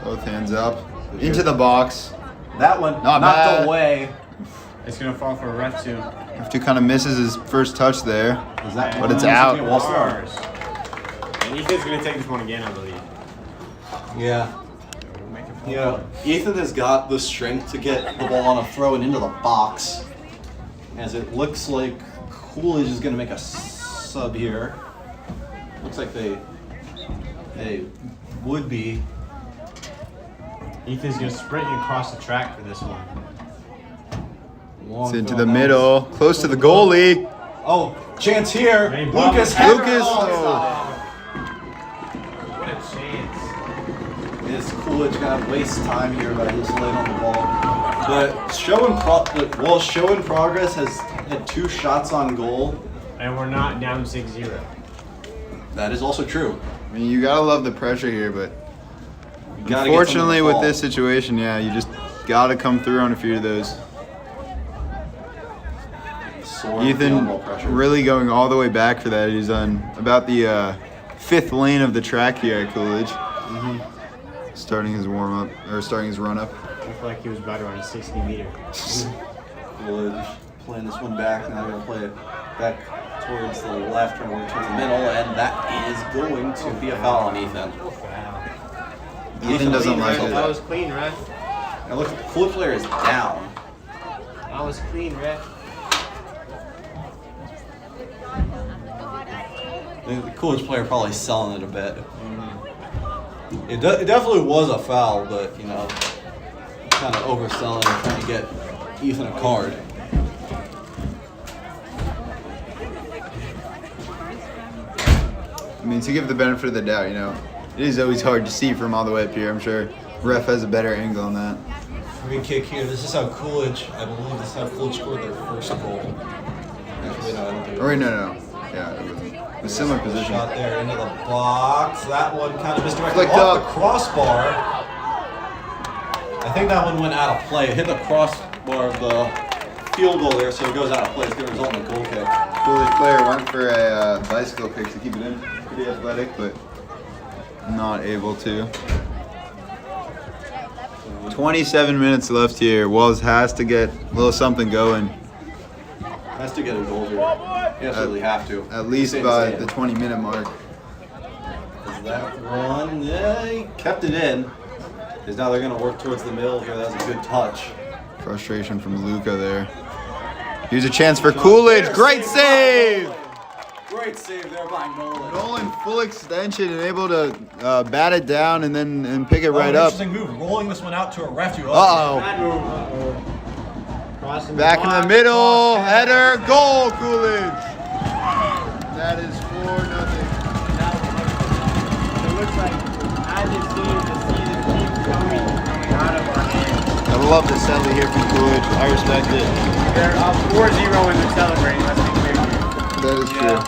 Both hands up. Into the box. That one Not knocked bad. away. It's going to fall for a ref too. F2 kind of misses his first touch there. Is that But it's one? out. Ours. And Ethan's going to take this one again, I believe. Yeah. We'll make it fall. Yeah. Ethan has got the strength to get the ball on a throw and into the box. As it looks like Coolidge is going to make a sub here. Looks like they would be. Ethan's going to sprint across the track for this one. Long It's into throw. the middle, close to the goalie. Oh, chance here. Hey, Lucas. Bob. Lucas. Oh. What a chance. Is Coolidge going to waste time here by just laying on the ball? But Show in Progress has had 2 shots on goal. And we're not down 6-0. That is also true. I mean, you gotta love the pressure here, but You gotta get unfortunately something to with fall. this situation, yeah, you just gotta come through on a few of those. Soaring Ethan field goal pressure. really going all the way back for that. He's on about the 5th lane of the track here at Coolidge. Starting his warm-up, or starting his run-up. I feel like he was about to run a 60-meter. Coolidge playing this one back. Now going to play it back towards the left, trying to work towards the middle, and that is going to be a foul on Ethan. Ethan doesn't like That it. was clean, ref. Now look, the Coolidge player is down. That was clean, ref. The Coolidge player probably selling it a bit. It definitely was a foul, but, you know, kind of overselling and trying to get Ethan a card. I mean, to give the benefit of the doubt, you know, it is always hard to see from all the way up here. I'm sure ref has a better angle on that. Free kick here. This is how Coolidge, I believe this is how Coolidge scored their first goal. Actually, no, I don't think it Or wait, no. Yeah, it was a similar position. Shot there into the box. That one kind of misdirected Flicked off up. the crossbar. I think that one went out of play. It hit the crossbar of the field goal there, so it goes out of play. It's going to result in a goal kick. Coolidge player went for a bicycle kick to keep it in. Pretty athletic, but not able to. 27 minutes left here. Wells has to get a little something going, Has to get a goal here. You absolutely have to. at least Stay by in. the 20-minute mark. Is that one? Yeah, he kept it in. Because now they're going to work towards the middle here. That was a good touch. Frustration from Luca there. Here's a chance for Coolidge. Great save! Great save there by Nolan. Nolan full extension and able to bat it down and pick it right up. Interesting move. Rolling this one out to a ref. Uh-oh. Bad move. Crossing Back in box. the middle. Header. Goal, Coolidge. That is 4-0. It looks like as it seems the season keeps coming out of our hands. I love the assembly here from Coolidge. I respect it. They're up 4-0 and they're celebrating. Let's be clear here. That is true.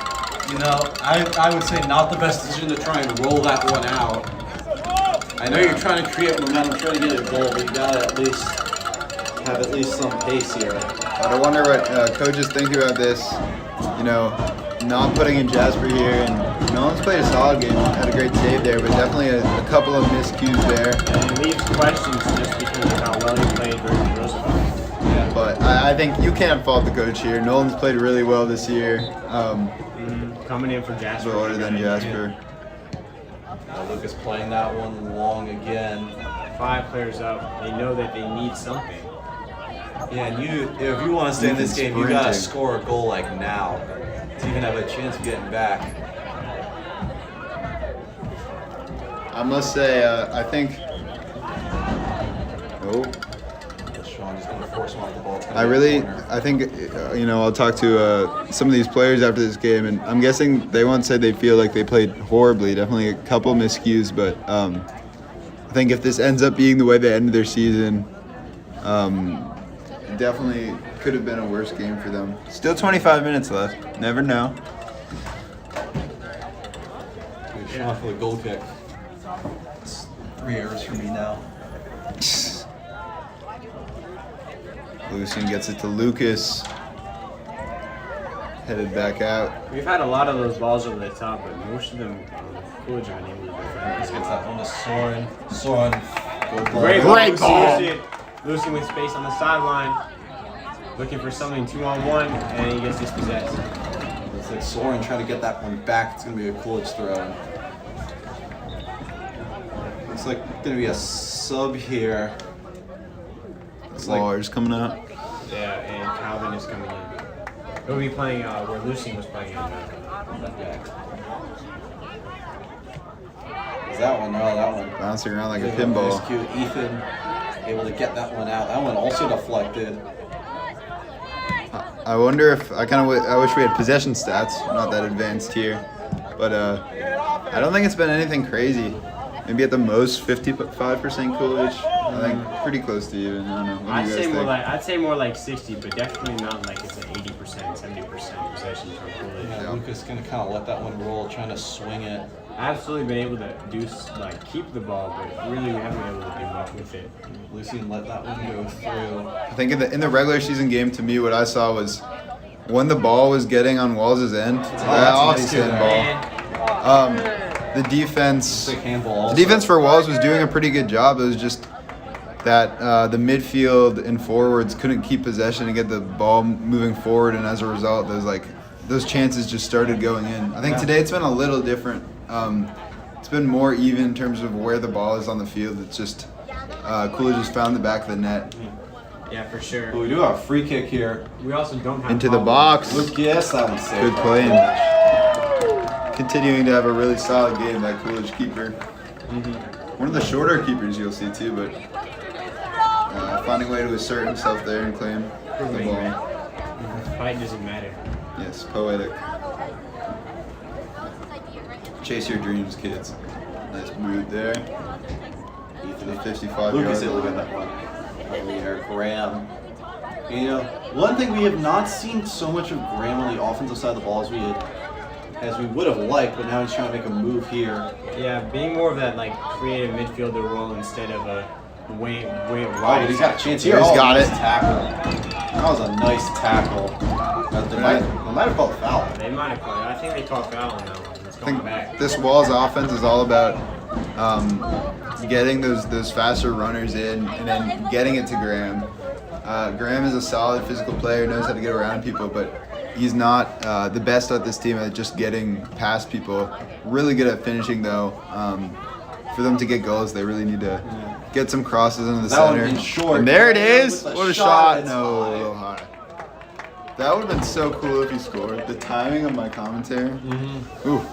You know, I would say not the best decision to try and roll that one out. I know you're trying to create momentum, trying to get a goal, but you gotta at least have at least some pace here. But I wonder what coaches think about this. You know, not putting in Jasper here, and Nolan's played a solid game. Had a great save there, but definitely a couple of miscues there. And it leaves questions just because of how well he played versus Roosevelt. Yeah. But I think you can't fault the coach here. Nolan's played really well this year. Coming in for Jasper. Other than Jasper. Now Lucas playing that one long again. 5 players up. They know that they need something. Yeah, and if you want to stay in this game, you gotta Sprinting. score a goal like now to even have a chance of getting back. I must say, I think. Oh. Sean is going to force him off the ball. I think, I'll talk to some of these players after this game, and I'm guessing they won't say they feel like they played horribly. Definitely a couple miscues, but I think if this ends up being the way they ended their season, definitely could have been a worse game for them. Still 25 minutes left. Never know. Sean for the goal kick. It's 3 errors for me now. Lucian gets it to Lucas. Headed back out. We've had a lot of those balls over the top, but most of them, Coolidge have been able to defend. Let's get that one to Soren. Soren. Good ball. Great ball. Lucian with space on the sideline. Looking for something 2-on-1, and he gets dispossessed. Looks like Soren trying to get that one back. It's going to be a Coolidge throw. Looks like going to be a sub here. It's Lars coming out. Yeah, and Calvin is coming in. He'll be playing where Lucian was playing in. Is that one? No, that one. Bouncing around like a Nice pinball. cue. Ethan able to get that one out. That one also deflected. I wonder if I wish we had possession stats. Not that advanced here, but I don't think it's been anything crazy. Maybe at the most 55% Coolidge. I think pretty close to even. I don't know. What do you guys think? I'd say more like 60, but definitely not like it's an 80%, 70% possession from Coolidge. Yeah, Lucas gonna kind of let that one roll, trying to swing it. Absolutely been able to keep the ball, but really we haven't been able to do much with it. Lucian let that one go through. I think in the regular season game, to me, what I saw was when the ball was getting on Walls' end, that off-spin ball. The defense. Big handball also. The defense for Walls was doing a pretty good job. It was just that the midfield and forwards couldn't keep possession and get the ball moving forward, and as a result, those chances just started going in. I think today it's been a little different. It's been more even in terms of where the ball is on the field. It's just Coolidge has found the back of the net. Yeah, for sure. But we do have a free kick here. We also don't have Into the box. Lucas, that one's safe. Good playing. Continuing to have a really solid game, that Coolidge keeper. One of the shorter keepers you'll see too, but finding a way to assert himself there and claim the ball. Fight doesn't matter. Yes, poetic. Chase your dreams, kids. Nice move there. Ethan, The 55 Lucas yard able to get that one. Over there, Graham. And, one thing we have not seen so much of Graham on the offensive side of the ball as we would have liked, but now he's trying to make a move here. Yeah, being more of that creative midfielder role instead of a way Oh, wide. but he's got a chance here. He's got nice it. Tackle. That was a nice tackle. They might have called a foul. They might have called. I think they called foul on that one. It's I going think back. this Walls offense is all about getting those faster runners in and then getting it to Graham. Graham is a solid physical player, knows how to get around people, but he's not the best at this team at just getting past people. Really good at finishing though. For them to get goals, they really need to get some crosses into the That one center. in short. And there it is. With a What a shot, shot! it's No, high. a little high. That would have been so cool if he scored. The timing of my commentary. Ooh.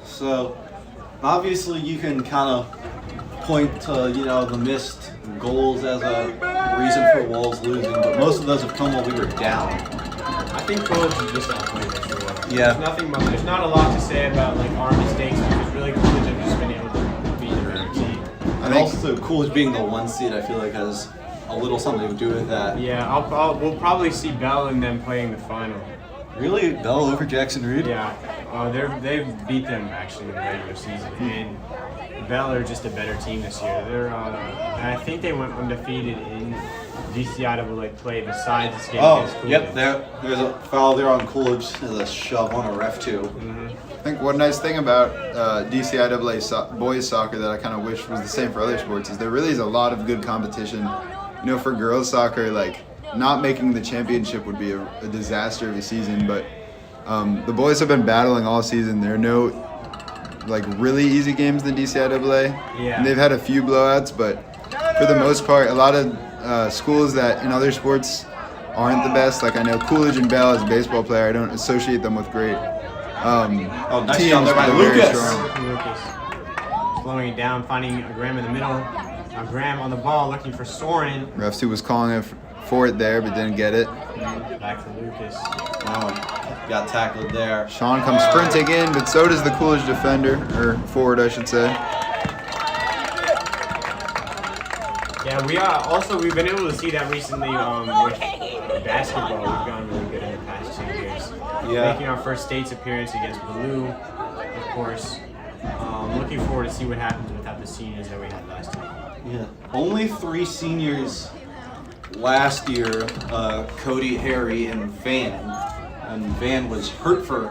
So, obviously, you can kind of point to the missed goals as a reason for Wolves losing, but most of those have come while we were down. I think Coolidge is just not playing this well. Yeah. There's not a lot to say about our mistakes because really Coolidge have just been able to beat the better team. And also, Coolidge being the 1 seed, I feel like has a little something to do with that. Yeah, we'll probably see Bell and them playing the final. Really, Bell over Jackson Reed? Yeah, they've beat them actually in the regular season, and Bell are just a better team this year. And I think they went undefeated in DCIAA play besides this game against Coolidge. Yep, there's a foul there on Coolidge. There's a shove on a ref too. I think one nice thing about DCIAA boys soccer that I kind of wish was the same for other sports is there really is a lot of good competition. For girls soccer, not making the championship would be a disaster of a season, but the boys have been battling all season. There are no really easy games in the DCIAA. Yeah. And they've had a few blowouts, but for the most part, a lot of schools that in other sports aren't the best. I know Coolidge and Bell as a baseball player, I don't associate them with great nice teams. job there by that are very Lucas. strong. Lucas slowing it down, finding a Graham in the middle. Now Graham on the ball, looking for Soren. Ref 2 was calling it for it there, but didn't get it. Back to Lucas. Got tackled there. Sean comes sprinting in, but so does the Coolidge defender, or forward, I should say. Yeah, we've been able to see that recently with basketball. We've gotten really good in the past 2 years. Yeah. Making our first states appearance against Blue, of course. Looking forward to see what happens without the seniors that we had last time. Yeah. Only 3 seniors last year, Cody, Harry, and Van. And Van was hurt for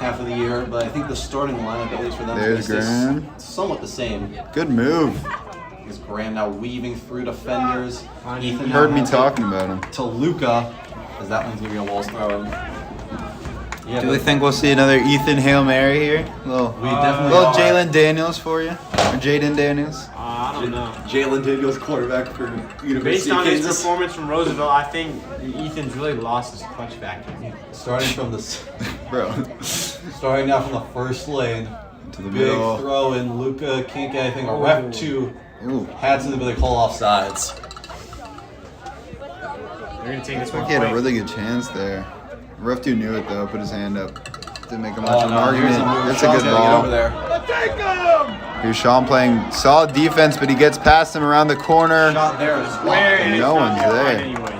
half of the year, but I think the starting lineup, at least for them, There's Graham. somewhat the same. Good move. Is Graham now weaving through defenders. Ethan You heard now me has it talking about him. to Luca, as that one's gonna be a Walls throw. Yeah, Do we think we'll see another Ethan Hail Mary here? we definitely Little are. Jalen Daniels for you? Or Jaden Daniels? I don't know. Jalen Daniels, quarterback for University Based of on his Kansas. performance from Roosevelt, I think Ethan's really lost his clutch factor. Starting from the Bro. starting now from the first lane. To the Big middle. throw in. Luca can't get anything. A ref 2 Ooh. had something, but they call off sides. They're going to take this I one think he had a quick. really good chance there. Ref 2 knew it though, put his hand up. Didn't make much of an no, here's argument. a move. It's a Sean's good gotta get over ball. there. Here's Sean playing solid defense, but he gets past him around the corner. Shot there is Where and No it's not one's gonna there. find anyone.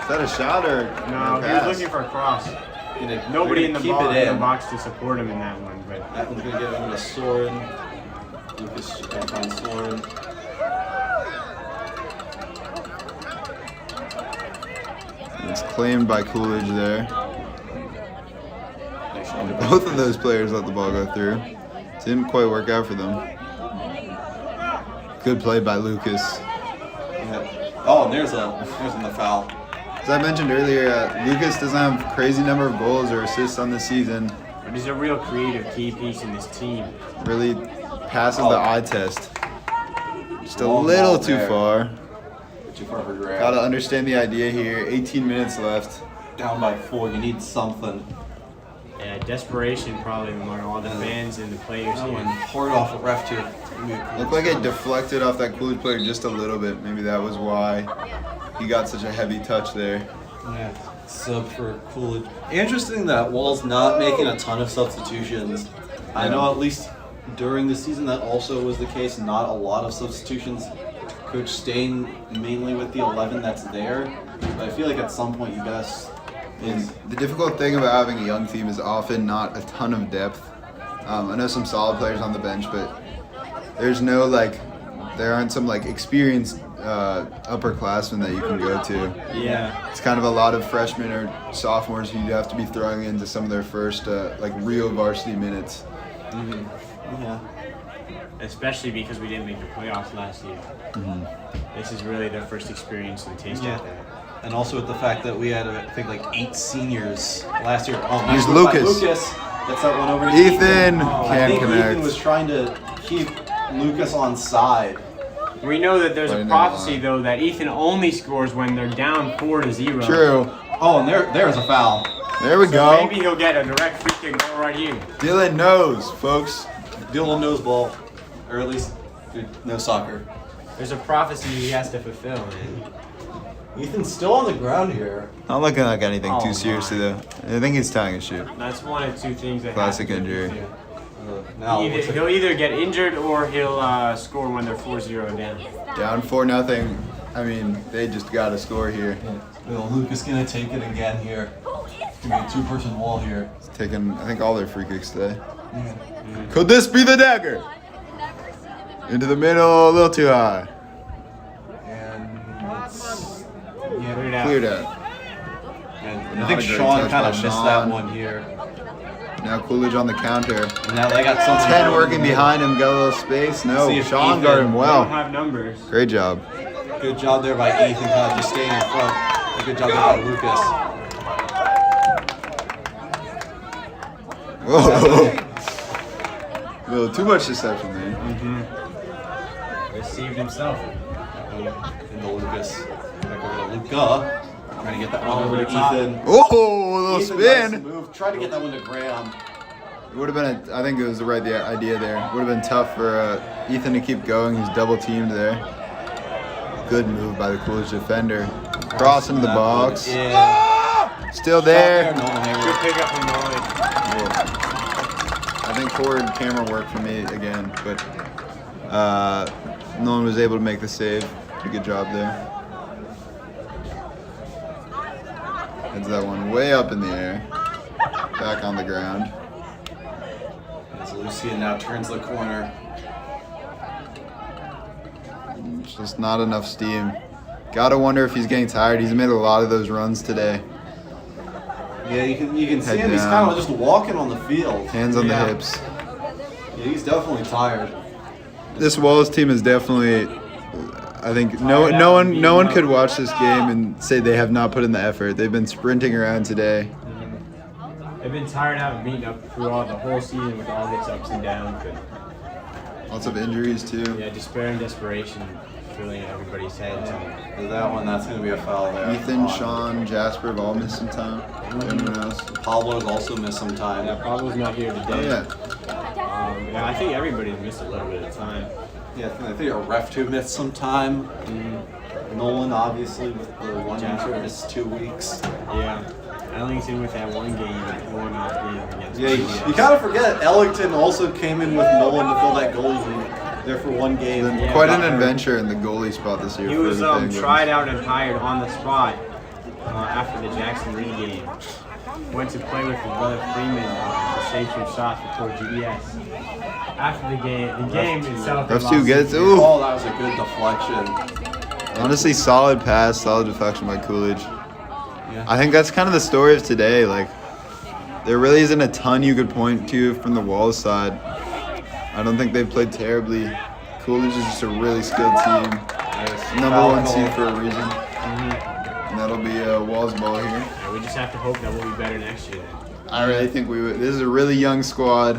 Is that a shot or No, a he was pass? looking for a cross. They're Nobody in gonna the, keep ball, it in in. the box to support him in that one. But That one's gonna get over to Soren. Lucas should find Soren. It's claimed by Coolidge there. Both of those players let the ball go through. Didn't quite work out for them. Good play by Lucas. Yeah. Oh, and there's the foul. As I mentioned earlier, Lucas doesn't have a crazy number of goals or assists on the season. But he's a real creative key piece in this team. Really passes the eye test. Just a Long little ball too there. far. Too far for grab. Gotta understand the idea here. 18 minutes left. Down by 4. You need something. Yeah, desperation probably among all the fans and the players That one here. hard off at ref 2. Looked like it deflected off that Coolidge player just a little bit. Maybe that was why he got such a heavy touch there. Yeah, sub for Coolidge. Interesting that Wall's not making a ton of substitutions. I know at least during the season that also was the case. Not a lot of substitutions. Coach staying mainly with the 11 that's there. But I feel like at some point you guys... And the difficult thing about having a young team is often not a ton of depth. I know some solid players on the bench, but there's no there aren't some experienced upperclassmen that you can go to. Yeah. It's kind of a lot of freshmen or sophomores who you have to be throwing into some of their first real varsity minutes. Yeah. Especially because we didn't make the playoffs last year. This is really their first experience and taste of that. And also with the fact that we had, I think, 8 seniors last year. Oh, Here's nice move by Lucas. Lucas. Gets that one over to Ethan I can't think connect. Ethan was trying to keep Lucas on side. We know that there's a Playing prophecy, that though, that Ethan only scores when they're down 4-0. True. Oh, and there's a foul. There we So go. maybe he'll get a direct free kick goal right here. Dylan knows, folks. Dylan knows ball. Or at least no soccer. There's a prophecy he has to fulfill, man. Ethan's still on the ground here. Not looking like anything Oh too seriously my. though. I think he's tying a shoe. That's one of two things that Classic happen. injury. Now looks like He'll either get injured or he'll score when they're 4-0 down. Down 4-0. I mean, they just got to score here. Lucas gonna take it again here. It's gonna be a 2-person wall here. He's taking, I think, all their free kicks today. Could this be the dagger? Into the middle, a little too high. And it's, Cleared out. Cleared out. and Not I think a great Sean touch kind by of missed that Sean. one here. Now Coolidge on the counter. And now they got something. 10 working behind him, got a little space. No, See if Sean Ethan- guarded him They don't well. have numbers. Great job. Good job there by Ethan, kind of just staying in front. And good job there by Lucas. Whoa. A little too much deception, man. Received himself. Into Lucas. Back over to Luca. Trying to get that one over to top. Ethan. Oh, a little Ethan, nice spin. move. Try to get that one to Graham. It would have been, I think it was the right idea there. It would have been tough for Ethan to keep going. He's double teamed there. Good move by the Coolidge defender. Cross into the box. Still there. Good pickup from Nolan. I think forward camera worked for me again, but no one was able to make the save. Did a good job there. Heads that one way up in the air. Back on the ground. As Lucian now turns the corner. Just not enough steam. Gotta wonder if he's getting tired. He's made a lot of those runs today. Yeah, you can see Head him. He's down. kind of just walking on the field. Hands on the hips. Yeah, he's definitely tired. This Wallace team is definitely. I think no one could watch this game and say they have not put in the effort. They've been sprinting around today. They've been tired out of meeting up throughout the whole season with all its ups and downs. But Lots of injuries too. yeah, despair and desperation filling everybody's heads. For that one, that's going to be a foul there. Ethan, Sean, Jasper have all missed some time. Anyone else? Pablo's also missed some time. Yeah, Pablo's not here Oh today. yeah. Yeah, I think everybody's missed a little bit of time. Yeah, I think our ref too missed some time. Nolan, obviously, with the one Jasper. injury, missed 2 weeks. Yeah, Ellington with that one game, one off game against Yeah, PBS. you kind of forget Ellington also came in with Nolan to fill that goal there for one game. Yeah, Quite an got hurt. adventure in the goalie spot this year. He for was the Penguins. tried out and hired on the spot after the Jackson Lee game. Went to play with his brother Freeman to save some shots before GDS. After the game itself. they Refs two lost gets the ooh. Oh, that was a good deflection. Honestly, solid pass, solid deflection by Coolidge. Yeah. I think that's kind of the story of today. Like, there really isn't a ton you could point to from the Walls side. I don't think they've played terribly. Coolidge is just a really skilled team. Number one seed for a reason. And that'll be a Walls ball here. Yeah, we just have to hope that we'll be better next year. I really think we would. This is a really young squad,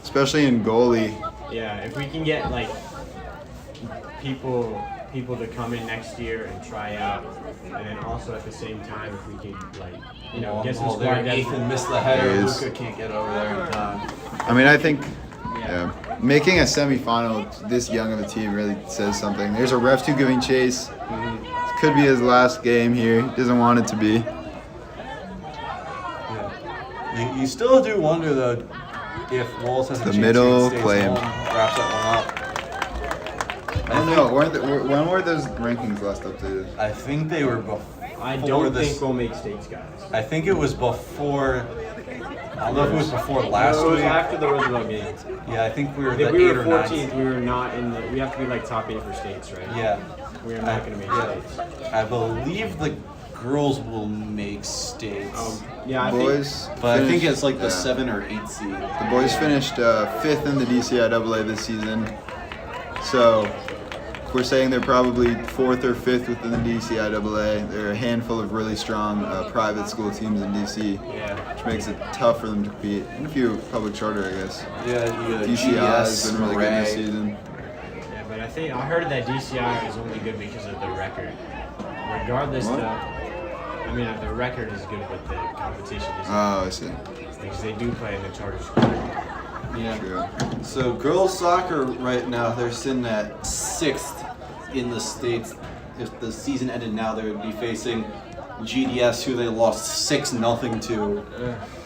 especially in goalie. Yeah, if we can get like people to come in next year and try out, and then also at the same time, if we can get some squad depth. Ethan missed the header. There he is. Luca can't get over there in time. I mean, I think making a semifinal this young of a team really says something. There's a ref 2 giving chase. This could be his last game here. He doesn't want it to be. You still do wonder though if Walls has a The chance middle to claim. wraps that one up. I don't know. When were those rankings last updated? I think they were before. I don't this. think we'll make states, guys. I think it was before. I don't know if it was before last it was week. after the Roosevelt game. Yeah, I think we were If the we 8 were or 9. 14th, we were not in the. We have to be like top 8 for states, right? Yeah. We are not going to make states. I believe the girls will make states. Yeah, I Boys, But I think finished- it's like the yeah. 7 or 8 seed. The boys finished 5th in the DCIAA this season. So, if we're saying they're probably 4th or 5th within the DCIAA, there are a handful of really strong private school teams in DC, Yeah. which makes it tough for them to compete. And a few public charter, I guess. Yeah, you got DCI has been really good this Ray. season. Yeah, but I heard that DCI is only good because of the record. Regardless, What? the record is good, but the competition is Oh, I see. because they do play in the charter school. Yeah. True. So girls soccer right now, they're sitting at 6th in the states. If the season ended now, they would be facing GDS, who they lost 6-0 to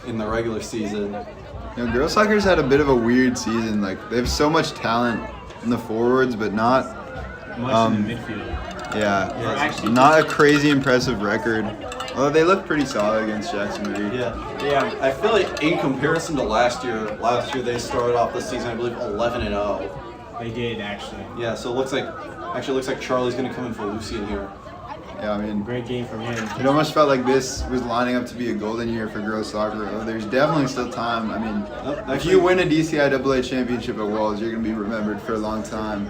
in the regular season. You know, girls soccer's had a bit of a weird season. Like, they have so much talent in the forwards, but not, Much in the midfield. yeah, actually- not a crazy impressive record. Although they look pretty solid against Jackson Reed. Yeah. Yeah. I feel like in comparison to last year they started off the season, I believe, 11-0. They did actually. Yeah, so it looks like Charlie's going to come in for Lucian here. Yeah, I mean, Great game from him. it almost felt like this was lining up to be a golden year for girls soccer. Oh, there's definitely still time. I mean, if you win a DCIAA championship at Walls, you're going to be remembered for a long time.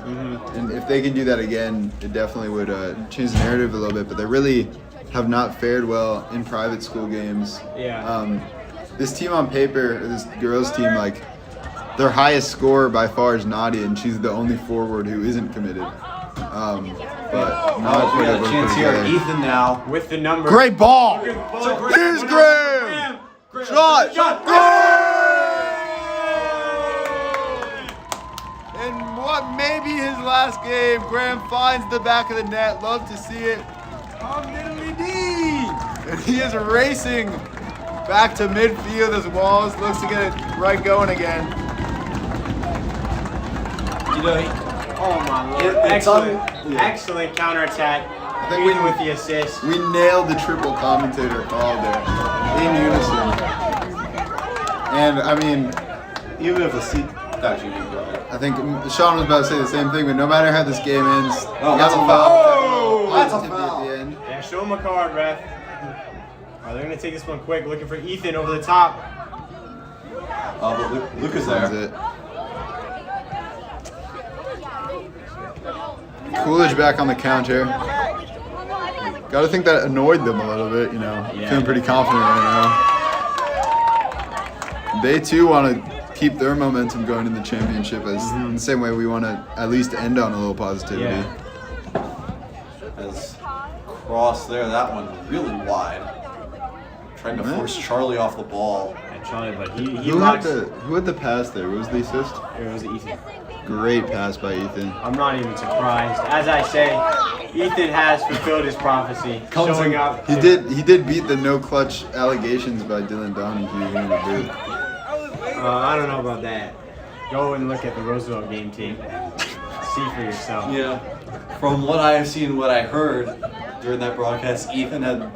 And if they can do that again, it definitely would change the narrative a little bit. But they really have not fared well in private school games. Yeah. This team on paper, this girls team, like, their highest scorer by far is Nadia, and she's the only forward who isn't committed. But We not got a chance here. together. Ethan now. With the number. Great ball. Graham. Here's Graham. Shot. And what may be his last game, Graham finds the back of the net. Love to see it. And he is racing back to midfield as Walls looks to get it right going again. You know, Oh my lord. Excellent counterattack. I think we with the assist. We nailed the triple commentator call there in unison. And I mean, even if the seat actually didn't go there. I think Sean was about to say the same thing, but no matter how this game ends, that's a foul. That's a positivity foul. at the end. Yeah, show him a card, ref. They're gonna take this one quick, looking for Ethan over the top. But Luke is That's there. it. Coolidge back on the counter. Got to think that annoyed them a little bit, you know. Yeah. Feeling pretty confident right now. They too want to keep their momentum going in the championship as in the same way we want to at least end on a little positivity. Yeah. As cross there, that one really wide. Trying to force Charlie off the ball. And Charlie, but he Who had locks. the pass there? What was the assist? It was Ethan. Great pass by Ethan. I'm not even surprised. As I say, Ethan has fulfilled his prophecy, showing up. He did beat the no clutch allegations by Dylan Donahue in the booth. I don't know about that. Go and look at the Roosevelt game tape. See for yourself. Yeah. From what I have seen, what I heard during that broadcast, Ethan had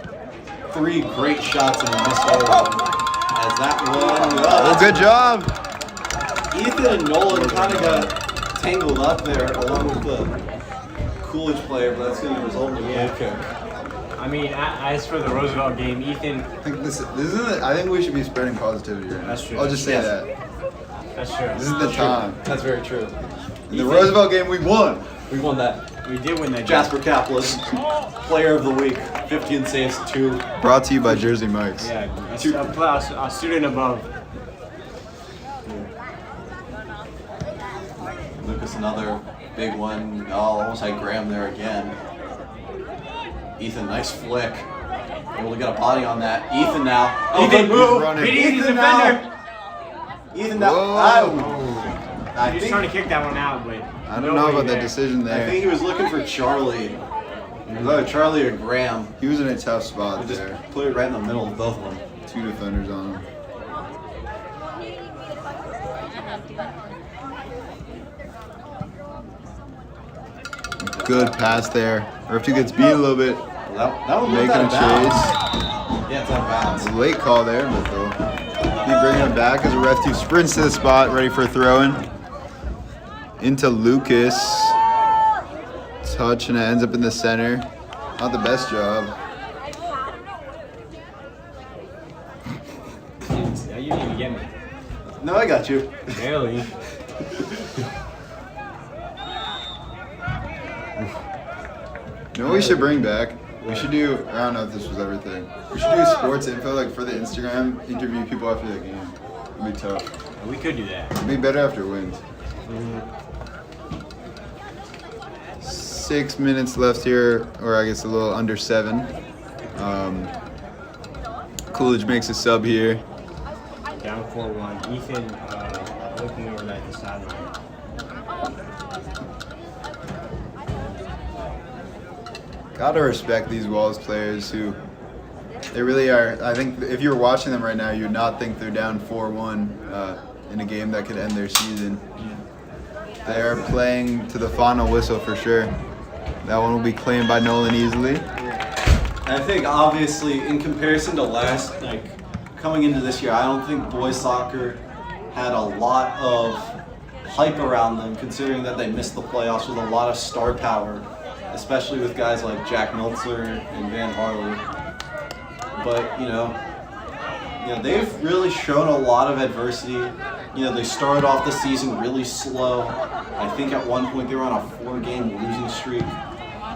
3 great shots and he missed all of them. As that one. Oh, good job. Ethan and Nolan kind of got tangled up there along with the Coolidge player, but that's going to result in a goal kick. I mean, as for the Roosevelt game, Ethan. I think this isn't it. I think we should be spreading positivity right now. That's true. I'll just say Yes. that. That's true. This is the time. That's very true. In the Roosevelt game, we won. We won that. We did win that. Jasper Kaplan, Player of the Week, 15 saves, 2. Brought to you by Jersey Mike's. Yeah, a student above. Lucas, another big one. Oh, almost had Graham there again. Ethan, nice flick. Able to get a body on that. Ethan now. Oh, Ethan, good move. running. Beat Ethan's Ethan defender. Ethan now. Whoa. I He was think, trying to kick that one out, but I don't know about that decision I think there. he was looking for Charlie. No, Charlie or Graham. He was in a tough spot He just there. put it right in the middle of both of them. 2 defenders on him. Good pass there. Ref2 gets beat a little bit. That one Making went a out of bounds. chase. Yeah, it's out of bounds. Late call there, but they'll be bringing it back as a Ref2 sprints to the spot, ready for a throw-in. Into Lucas. Touch, and it ends up in the center. Not the best job. you didn't even get me. No, I got you. Barely. You know what we should bring back? We should do, I don't know if this was everything. We should do sports info, like for the Instagram, interview people after the game. It'd be tough. We could do that. It'd be better after wins. 6 minutes left here, or I guess a little under 7. Coolidge makes a sub here. Down 4-1. Ethan looking over that sideline. Gotta respect these Walls players who, they really are. I think if you're watching them right now, you would not think they're down 4-1 in a game that could end their season. They are playing to the final whistle for sure. That one will be claimed by Nolan easily. I think obviously in comparison to coming into this year, I don't think boys soccer had a lot of hype around them, considering that they missed the playoffs with a lot of star power, especially with guys like Jack Meltzer and Van Harley. But they've really shown a lot of adversity. They started off the season really slow. I think at one point they were on a 4-game losing streak,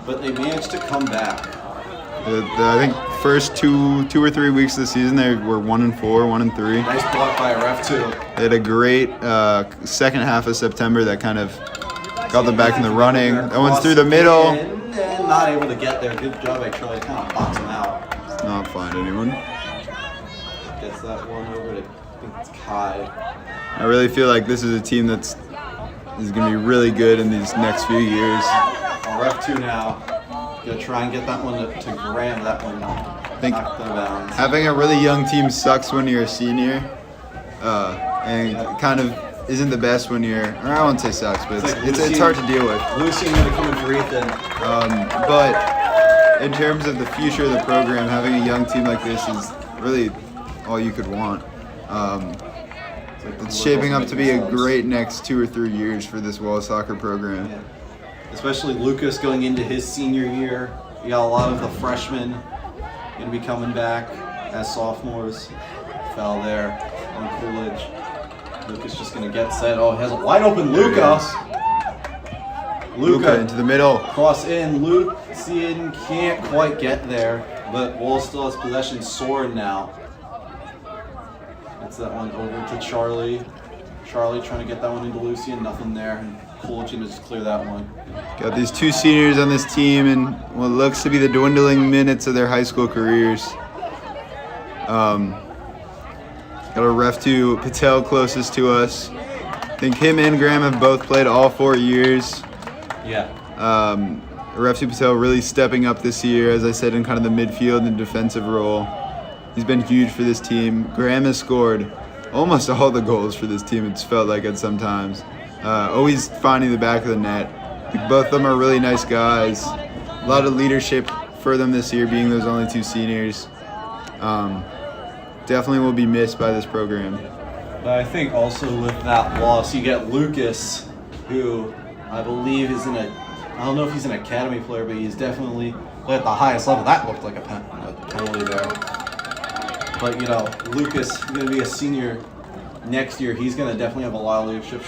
but they managed to come back. I think first two or 3 weeks of the season they were 1-4, 1-3. Nice block by a ref too. They had a great second half of September that kind of Got them back in the running. That one's through the middle. And not able to get there. Good job by Charlie, kind of box him out. Does not find anyone. Gets that one over to, I think it's Kai. I really feel like this is a team is going to be really good in these next few years. Ref 2 now. Gonna try and get that one to Graham. That one I think knocked out of bounds. having a really young team sucks when you're a senior, and kind of isn't the best when you're, or I won't say sucks, but it's hard to deal with. Lucian gonna come in for Ethan. But in terms of the future of the program, having a young team like this is really all you could want. It's shaping up to be a great next 2 or 3 years for this Wall soccer program. Yeah. Especially Lucas going into his senior year. You got a lot of the freshmen gonna be coming back as sophomores. Foul there on Coolidge. Lucas just gonna get set. Oh, he has a wide open Luca. Luca into the middle. Cross in. Lucian can't quite get there, but Wall still has possession. Soren now. Gets that one over to Charlie. Charlie trying to get that one into Lucian. Nothing there. And Coolidge gonna just clear that one. Got these 2 seniors on this team in what looks to be the dwindling minutes of their high school careers. Got a ref 2 Patel closest to us. I think him and Graham have both played all 4 years. Yeah. Ref 2 Patel really stepping up this year, as I said, in kind of the midfield and defensive role. He's been huge for this team. Graham has scored almost all the goals for this team, it's felt like at some times. Always finding the back of the net. Both of them are really nice guys. A lot of leadership for them this year, being those only 2 seniors. Definitely will be missed by this program. But I think also with that loss, you get Lucas, who I believe is I don't know if he's an academy player, but he's definitely at the highest level. That looked like a penalty there. But, you know, Lucas is going to be a senior next year. He's going to definitely have a lot of leadership.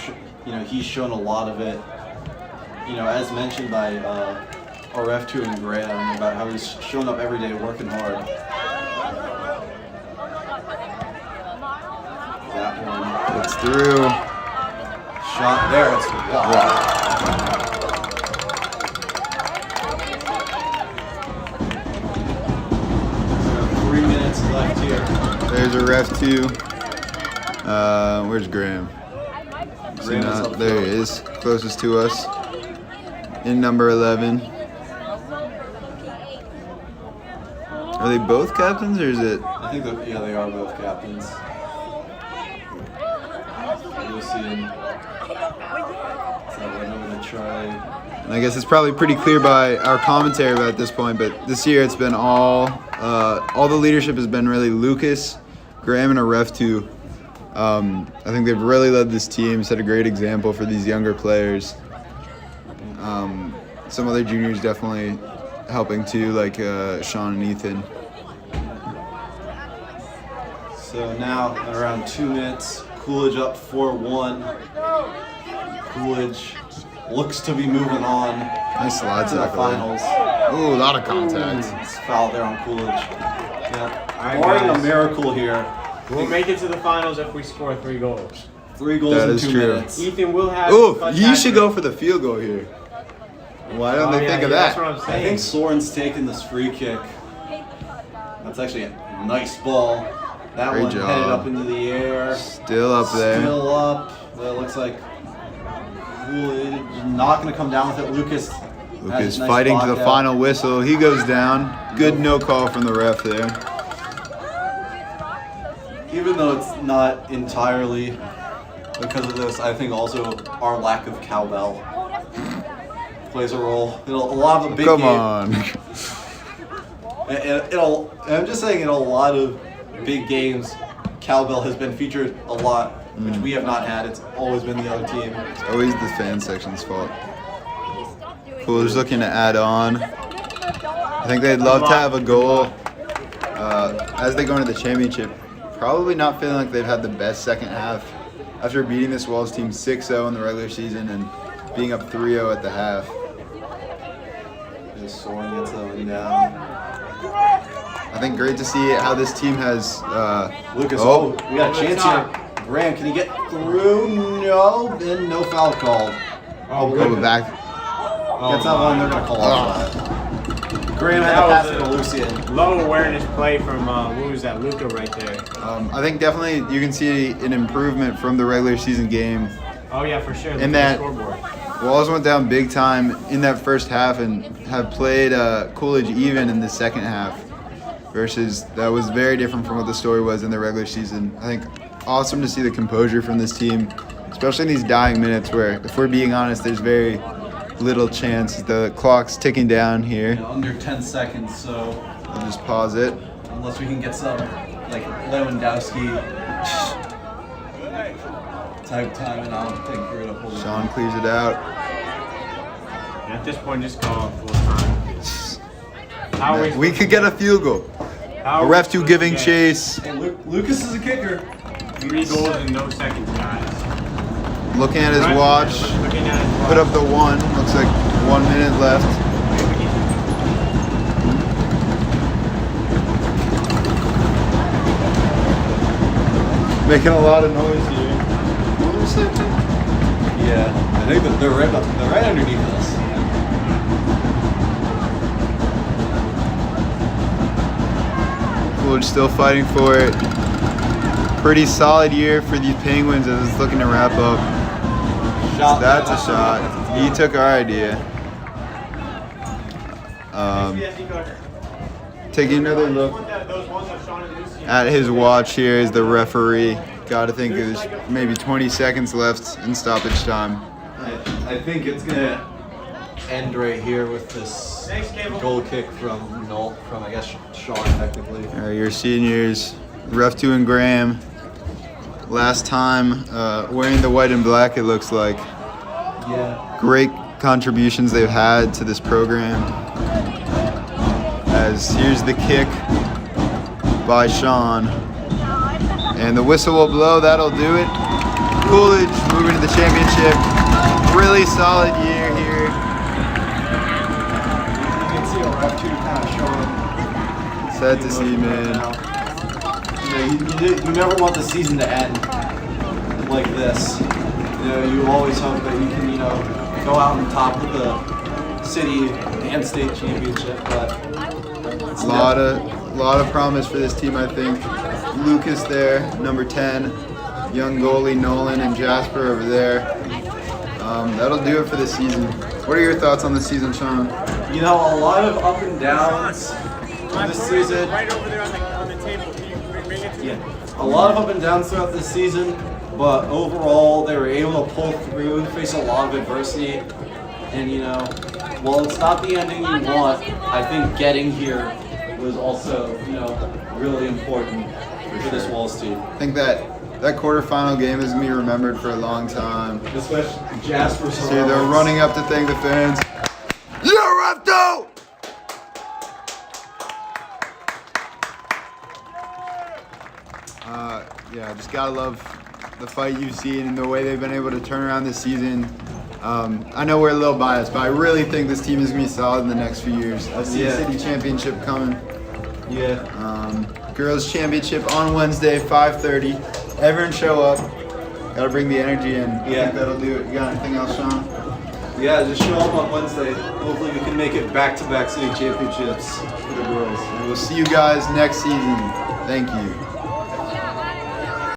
You know, he's shown a lot of it. You know, as mentioned by RF2 and Graham, about how he's showing up every day working hard. That one. It's through. Shot there. It's wow. 3 minutes left here. There's a ref 2. Where's Graham? Graham is up there he is, closest to us. In number 11. Are they both captains, or is it? I think that, yeah, they are both captains. Lucian. So I went over to Charlie. And I guess it's probably pretty clear by our commentary about this point, but this year it's been all the leadership has been really Lucas, Graham, and a ref 2. I think they've really led this team, set a great example for these younger players. Some other juniors definitely helping too, like Sean and Ethan. So now at around 2 minutes, Coolidge up 4-1. Coolidge looks to be moving on Nice slide to the tackle. finals. Ooh, a lot of contact. It's foul there on Coolidge. Yeah. All right, Barring a guys. miracle here. We'll make it to the finals if we score 3 goals. 3 goals That in is 2 true. minutes. Ethan will have. Ooh, a you should hat-trick. go for the field goal here. Why don't they think of That's that? what I'm I saying. think Soren's taking this free kick. That's actually a nice ball. That Great one job. headed up into the air. Still up there. Still up. But it looks like Coolidge not going to come down with it. Lucas has Lucas a nice fighting to the blockout. final whistle. He goes down. Good no call from the ref there. Even though it's not entirely because of this, I think also our lack of cowbell plays a role. A lot of the big Come game. on. I'm just saying in a lot of big games, cowbell has been featured a lot, which we have not had. It's always been the other team. It's always the fan section's fault. Coolidge looking to add on. I think they'd love to have a goal as they go into the championship. Probably not feeling like they've had the best second half after beating this Walls team 6-0 in the regular season and being up 3-0 at the half. Just Soren gets that one down. I think great to see how this team has. Lucas, we got a Over the chance top. here. Graham, can he get through? No, and no foul called. Oh, Go back. Gets that one, they're going to call off that. Graham had to pass it to Lucian. Low awareness play from, what was that, Luca right there. I think definitely you can see an improvement from the regular season game. Oh, yeah, for sure. Look In at that, the scoreboard. Walls went down big time in that first half and have played Coolidge even in the second half. Versus that was very different from what the story was in the regular season. I think awesome to see the composure from this team, especially in these dying minutes where, if we're being honest, there's very little chance. The clock's ticking down here. Under 10 seconds, so I'll just pause it. unless we can get some like Lewandowski type time, and I don't think we're gonna pull it. Sean clears it out. And at this point, just call it full time. How are We could get a field goal. how A are ref we two supposed giving to get chase. Hey, Lucas is a kicker. 3 goals in no seconds, guys. Looking at his Right, watch. looking at his watch. Put up the 1. Looks like 1 minute left. Making a lot of noise here. What was it? Yeah, I think that they're right underneath us. Coolidge still fighting for it. Pretty solid year for these Penguins as it's looking to wrap up. That's a shot. He took our idea. Taking another look at his watch here is the referee. Gotta think there's maybe 20 seconds left in stoppage time. I think it's gonna end right here with this goal kick from I guess Sean technically. Your seniors, Ref 2 and Graham. Last time wearing the white and black, it looks like. Yeah. Great contributions they've had to this program. As here's the kick by Sean. And the whistle will blow, that'll do it. Coolidge moving to the championship. Really solid year here. You can see a ref 2 kind of showing. Sad to see, man. You never want the season to end like this. You always hope that you can, go out on top of the city and state championship, but it's A lot of promise for this team, I think. Lucas there, number 10. Young goalie Nolan and Jasper over there. That'll do it for the season. What are your thoughts on the season, Sean? a lot of up and downs this season. Right over there on the table. Can you bring it to me? A lot of up and downs throughout this season, but overall they were able to pull through and face a lot of adversity. And while it's not the ending you want, I think getting here was also really important for this Walls team. I think that quarterfinal game is going to be remembered for a long time. Especially Jasper. See, they're running up to thank the fans. You're up, though! Just gotta love the fight you've seen and the way they've been able to turn around this season. I know we're a little biased, but I really think this team is gonna be solid in the next few years. I see the city championship coming. Girls championship on Wednesday, 5:30. Everyone show up. Gotta bring the energy in. I think that'll do it. You got anything else, Sean? Yeah, just show up on Wednesday. Hopefully we can make it back-to-back city championships for the girls. And we'll see you guys next season. Thank you.